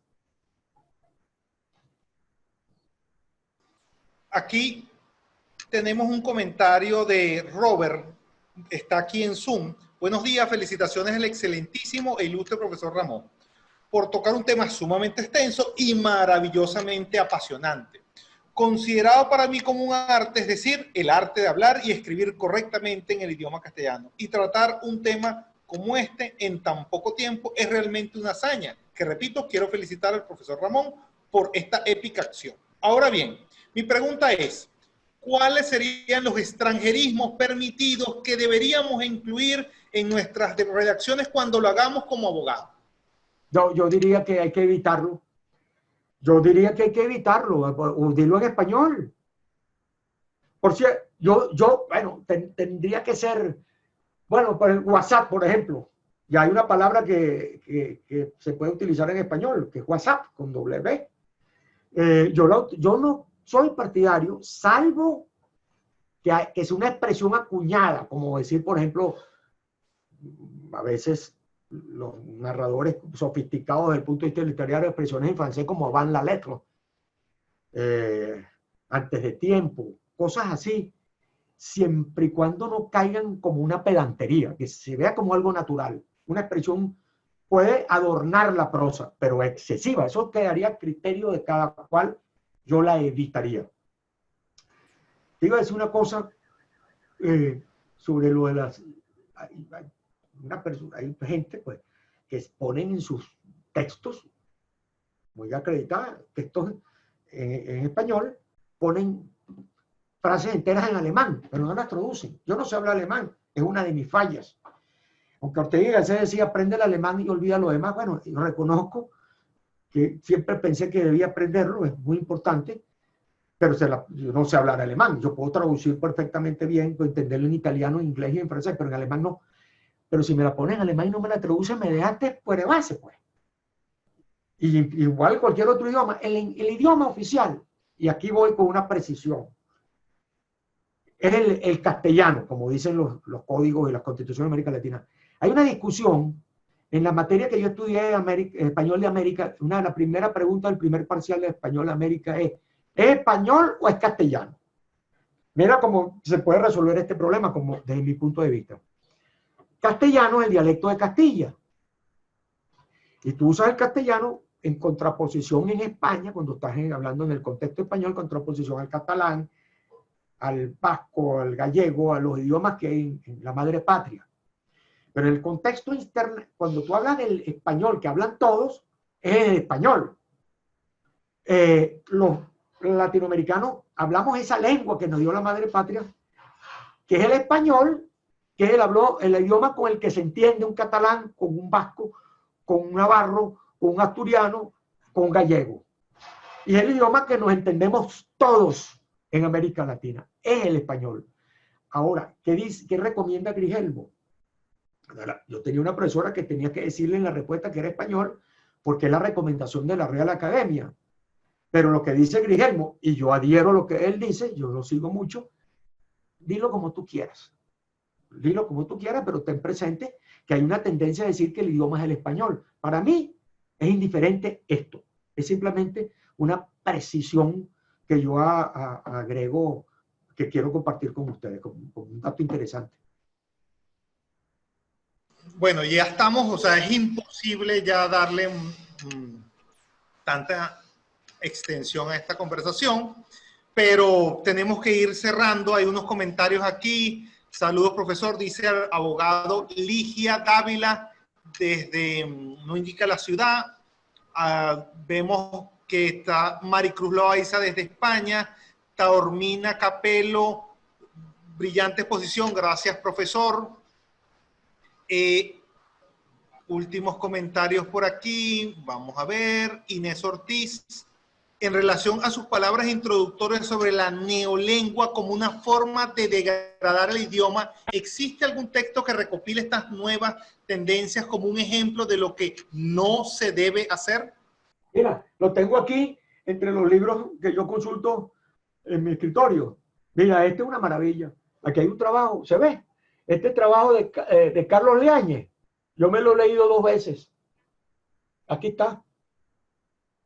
Aquí tenemos un comentario de Robert, está aquí en Zoom. Buenos días, felicitaciones al excelentísimo e ilustre profesor Ramón por tocar un tema sumamente extenso y maravillosamente apasionante. Considerado para mí como un arte, es decir, el arte de hablar y escribir correctamente en el idioma castellano. Y tratar un tema como este en tan poco tiempo es realmente una hazaña, que repito, quiero felicitar al profesor Ramón por esta épica acción. Ahora bien, mi pregunta es, ¿cuáles serían los extranjerismos permitidos que deberíamos incluir en nuestras redacciones cuando lo hagamos como abogados? Yo diría que hay que evitarlo. Yo diría que hay que evitarlo, o dilo en español. Por cierto, bueno, tendría que ser, bueno, por el WhatsApp, por ejemplo. Ya hay una palabra que se puede utilizar en español, que es WhatsApp, con W. Yo no soy partidario, salvo que es una expresión acuñada, como decir, por ejemplo, a veces los narradores sofisticados desde el punto de vista literario de expresiones en francés como Van la Lettre, antes de tiempo, cosas así, siempre y cuando no caigan como una pedantería, que se vea como algo natural. Una expresión puede adornar la prosa, pero excesiva, eso quedaría a criterio de cada cual, yo la evitaría. Te iba a decir una cosa sobre lo de las... Hay gente pues, que ponen en sus textos, muy acreditadas, textos en español, ponen frases enteras en alemán, pero no las traducen. Yo no sé hablar alemán, es una de mis fallas. Aunque Ortega y Gasset decía, aprende el alemán y olvida lo demás, bueno, yo reconozco que siempre pensé que debía aprenderlo, es muy importante, pero yo no sé hablar alemán. Yo puedo traducir perfectamente bien, puedo entenderlo en italiano, en inglés y en francés, pero en alemán no. Pero si me la ponen en alemán y no me la traduce, me dejaste por base, pues. Y igual cualquier otro idioma, el idioma oficial, y aquí voy con una precisión, es el castellano, como dicen los códigos y las constituciones de América Latina. Hay una discusión en la materia que yo estudié, español de América, una de las primeras preguntas del primer parcial de español de América ¿es español o es castellano? Mira cómo se puede resolver este problema como desde mi punto de vista. Castellano es el dialecto de Castilla. Y tú usas el castellano en contraposición en España, cuando estás hablando en el contexto español, contraposición al catalán, al vasco, al gallego, a los idiomas que hay en la madre patria. Pero en el contexto interno, cuando tú hablas del español que hablan todos, es el español. Los latinoamericanos hablamos esa lengua que nos dio la madre patria, que es el español, que es el idioma con el que se entiende un catalán, con un vasco, con un navarro, con un asturiano, con un gallego. Y es el idioma que nos entendemos todos en América Latina, es el español. Ahora, ¿qué recomienda Grigelmo? Yo tenía una profesora que tenía que decirle en la respuesta que era español, porque es la recomendación de la Real Academia. Pero lo que dice Grigelmo, y yo adhiero a lo que él dice, yo lo sigo mucho, dilo como tú quieras. Dilo como tú quieras, pero ten presente que hay una tendencia a decir que el idioma es el español. Para mí es indiferente esto. Es simplemente una precisión que yo agrego, que quiero compartir con ustedes, como un dato interesante. Bueno, ya estamos, o sea, es imposible ya darle tanta extensión a esta conversación, pero tenemos que ir cerrando. Hay unos comentarios aquí. Saludos, profesor, dice el abogado Ligia Dávila desde, no indica la ciudad. Vemos que está Maricruz Loaiza desde España. Taormina Capelo, brillante exposición, gracias, profesor. Últimos comentarios por aquí, vamos a ver. Inés Ortiz, en relación a sus palabras introductorias sobre la neolengua como una forma de degradar el idioma, ¿existe algún texto que recopile estas nuevas tendencias como un ejemplo de lo que no se debe hacer? Mira, lo tengo aquí entre los libros que yo consulto en mi escritorio. Mira, este es una maravilla. Aquí hay un trabajo, ¿se ve? Este trabajo de Carlos Leáñez, yo me lo he leído 2 veces. Aquí está.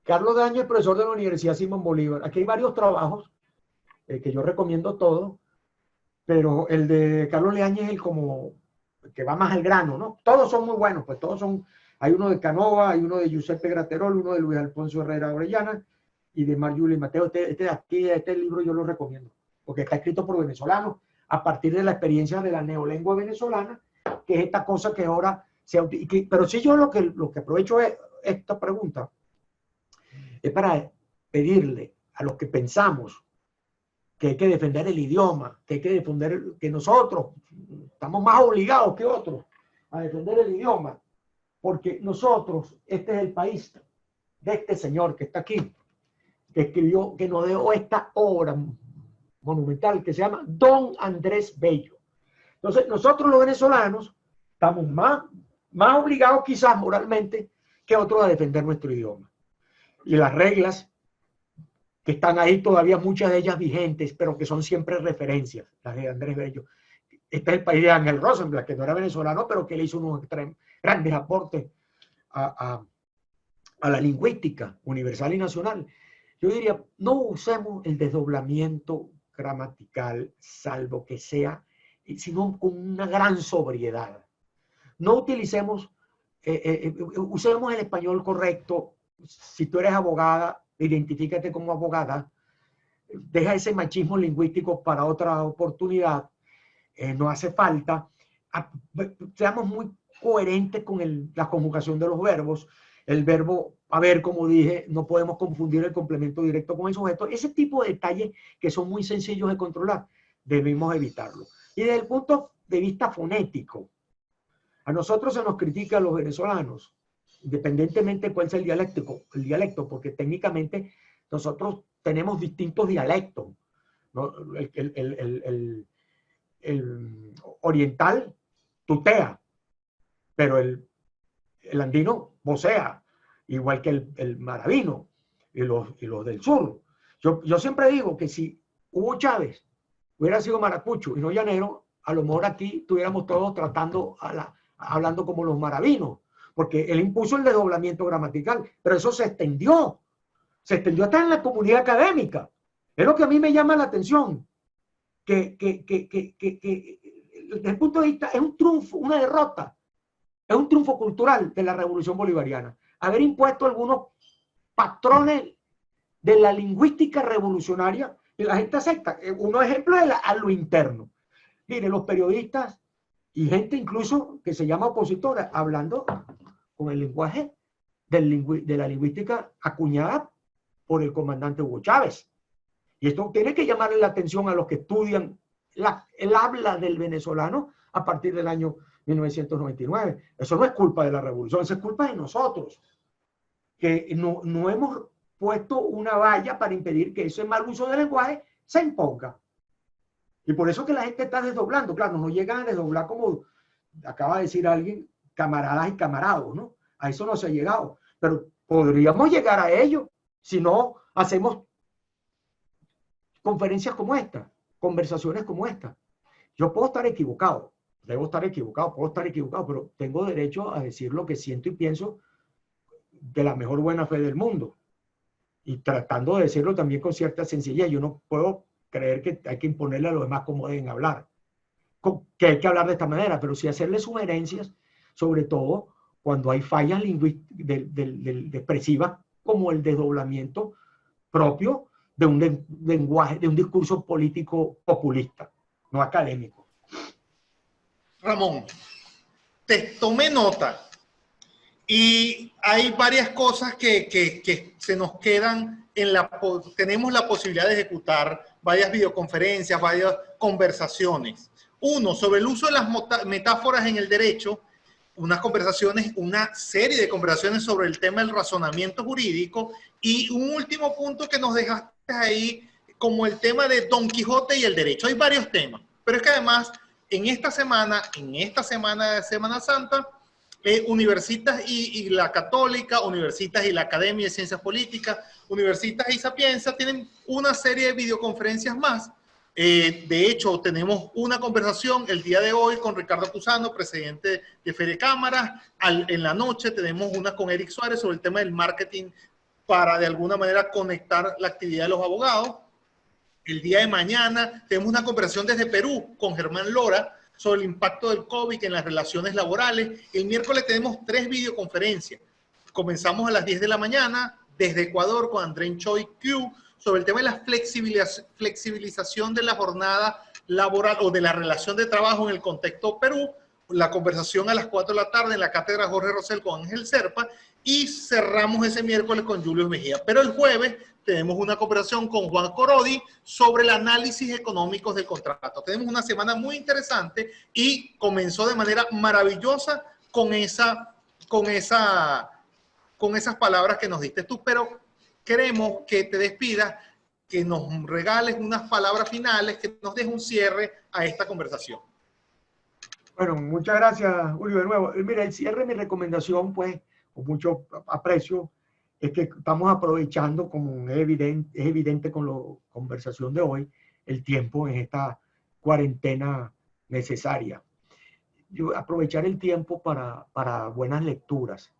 Carlos Leáñez, profesor de la Universidad Simón Bolívar. Aquí hay varios trabajos que yo recomiendo todos, pero el de Carlos Leáñez es el que va más al grano, ¿no? Todos son muy buenos, pues todos son. Hay uno de Canova, hay uno de Giuseppe Graterol, uno de Luis Alfonso Herrera Orellana y de Mar Juli Mateo. Este libro yo lo recomiendo, porque está escrito por venezolanos a partir de la experiencia de la neolengua venezolana, que es esta cosa que ahora pero sí, yo lo que aprovecho es esta pregunta, es para pedirle a los que pensamos que hay que defender el idioma, que hay que defender, que nosotros estamos más obligados que otros a defender el idioma, porque nosotros, este es el país de este señor que está aquí, que escribió, que nos dejó esta obra monumental que se llama Don Andrés Bello. Entonces, nosotros los venezolanos estamos más obligados quizás moralmente que otros a defender nuestro idioma. Y las reglas que están ahí todavía, muchas de ellas vigentes, pero que son siempre referencias, las de Andrés Bello. Este es el país de Ángel Rosenblatt, que no era venezolano, pero que le hizo grandes aportes a la lingüística universal y nacional. Yo diría, no usemos el desdoblamiento gramatical, salvo que sea, sino con una gran sobriedad. No utilicemos, usemos el español correcto. Si tú eres abogada, identifícate como abogada. Deja ese machismo lingüístico para otra oportunidad. No hace falta. Seamos muy coherentes con la conjugación de los verbos. El verbo haber, como dije, no podemos confundir el complemento directo con el sujeto. Ese tipo de detalles que son muy sencillos de controlar, debemos evitarlo. Y desde el punto de vista fonético, a nosotros se nos critica a los venezolanos, independientemente de cuál sea el dialecto, porque técnicamente nosotros tenemos distintos dialectos, ¿no? El oriental tutea, pero el andino vocea, igual que el maravino y los del sur. Yo siempre digo que si Hugo Chávez hubiera sido maracucho y no llanero, a lo mejor aquí estuviéramos todos hablando como los maravinos, porque él impuso el desdoblamiento gramatical, pero eso se extendió hasta en la comunidad académica. Es lo que a mí me llama la atención, que desde el punto de vista, es un triunfo, una derrota, es un triunfo cultural de la Revolución Bolivariana, haber impuesto algunos patrones de la lingüística revolucionaria y la gente acepta. Un ejemplo es a lo interno. Mire, los periodistas y gente incluso que se llama opositora, hablando con el lenguaje de la lingüística acuñada por el comandante Hugo Chávez. Y esto tiene que llamarle la atención a los que estudian el habla del venezolano a partir del año 1999. Eso no es culpa de la revolución, eso es culpa de nosotros, que no hemos puesto una valla para impedir que ese mal uso del lenguaje se imponga. Y por eso que la gente está desdoblando. Claro, no llegan a desdoblar como acaba de decir alguien, camaradas y camarados, ¿no? A eso no se ha llegado. Pero podríamos llegar a ello si no hacemos conferencias como esta, conversaciones como esta. Yo puedo estar equivocado, debo estar equivocado, puedo estar equivocado, pero tengo derecho a decir lo que siento y pienso de la mejor buena fe del mundo. Y tratando de decirlo también con cierta sencillez. Yo no puedo creer que hay que imponerle a los demás cómo deben hablar, que hay que hablar de esta manera, pero sí hacerle sugerencias, sobre todo cuando hay fallas expresivas como el desdoblamiento propio de un lenguaje, de un discurso político populista, no académico. Ramón, te tomé nota y hay varias cosas que se nos quedan tenemos la posibilidad de ejecutar varias videoconferencias, varias conversaciones. Uno, sobre el uso de las metáforas en el derecho, una serie de conversaciones sobre el tema del razonamiento jurídico, y un último punto que nos dejaste ahí como el tema de Don Quijote y el derecho. Hay varios temas, pero es que además en esta semana de Semana Santa, Universitas y la Católica, Universitas y la Academia de Ciencias Políticas, Universitas y Sapienza tienen una serie de videoconferencias más. De hecho, tenemos una conversación el día de hoy con Ricardo Cusano, presidente de Fede Cámaras. En la noche tenemos una con Eric Suárez sobre el tema del marketing para de alguna manera conectar la actividad de los abogados. El día de mañana tenemos una conversación desde Perú con Germán Lora sobre el impacto del COVID en las relaciones laborales. El miércoles tenemos 3 videoconferencias. Comenzamos a las 10 de la mañana desde Ecuador con Andrén Choi Q sobre el tema de la flexibilización de la jornada laboral o de la relación de trabajo en el contexto Perú. La conversación a las 4 de la tarde en la Cátedra Jorge Rosell con Ángel Serpa, y cerramos ese miércoles con Julio Mejía. Pero el jueves tenemos una conversación con Juan Corodi sobre el análisis económico del contrato. Tenemos una semana muy interesante y comenzó de manera maravillosa con esas palabras que nos diste tú, pero queremos que te despidas, que nos regales unas palabras finales, que nos des un cierre a esta conversación. Bueno, muchas gracias, Julio, de nuevo. Mira, el cierre, mi recomendación, pues, con mucho aprecio, es que estamos aprovechando, como es evidente con la conversación de hoy, el tiempo en esta cuarentena necesaria. aprovechar el tiempo para buenas lecturas.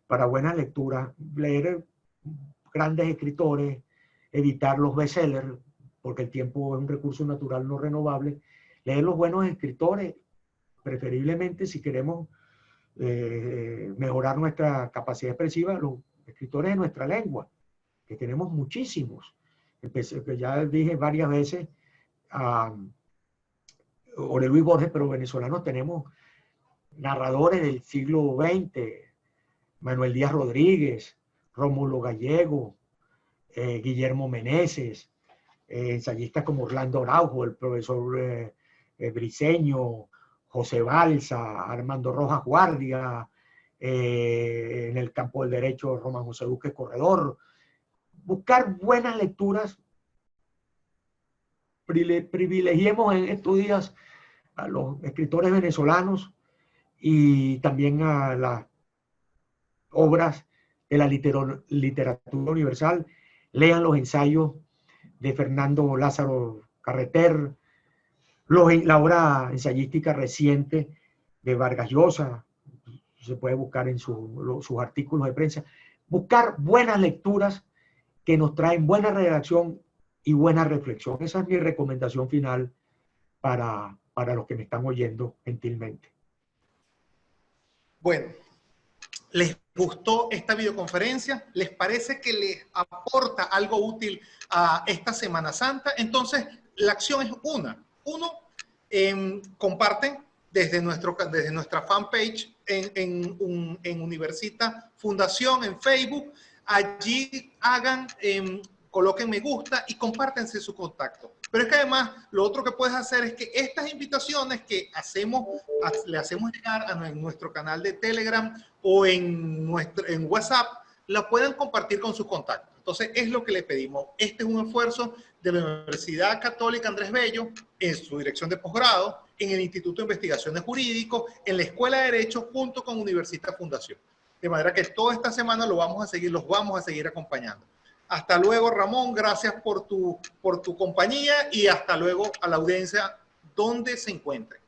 Para buenas lecturas, leer grandes escritores, evitar los bestsellers, porque el tiempo es un recurso natural no renovable. Leer los buenos escritores, preferiblemente si queremos mejorar nuestra capacidad expresiva, los escritores de nuestra lengua, que tenemos muchísimos. Que ya dije varias veces, Jorge Luis Borges, pero venezolanos tenemos narradores del siglo XX, Manuel Díaz Rodríguez, Rómulo Gallego, Guillermo Meneses, ensayistas como Orlando Araujo, el profesor Briceño, José Balsa, Armando Rojas Guardia, en el campo del derecho Román José Duque Corredor. Buscar buenas lecturas. Privilegiemos en estos días a los escritores venezolanos y también a las obras de la literatura universal. Lean los ensayos de Fernando Lázaro Carreter, la obra ensayística reciente de Vargas Llosa, se puede buscar en sus artículos de prensa. Buscar buenas lecturas que nos traen buena redacción y buena reflexión. Esa es mi recomendación final para los que me están oyendo gentilmente. Bueno, ¿les gustó esta videoconferencia? ¿Les parece que les aporta algo útil a esta Semana Santa? Entonces, la acción es una. Uno, comparten desde nuestra fanpage en Universita Fundación en Facebook. Allí coloquen me gusta y compártense su contacto. Pero es que además lo otro que puedes hacer es que estas invitaciones que le hacemos llegar a nuestro canal de Telegram o en WhatsApp, la puedan compartir con sus contactos. Entonces es lo que le pedimos. Este es un esfuerzo de la Universidad Católica Andrés Bello en su dirección de posgrado, en el Instituto de Investigaciones Jurídicas, en la Escuela de Derecho junto con Universita Fundación. De manera que toda esta semana los vamos a seguir acompañando. Hasta luego, Ramón. Gracias por tu compañía y hasta luego a la audiencia donde se encuentren.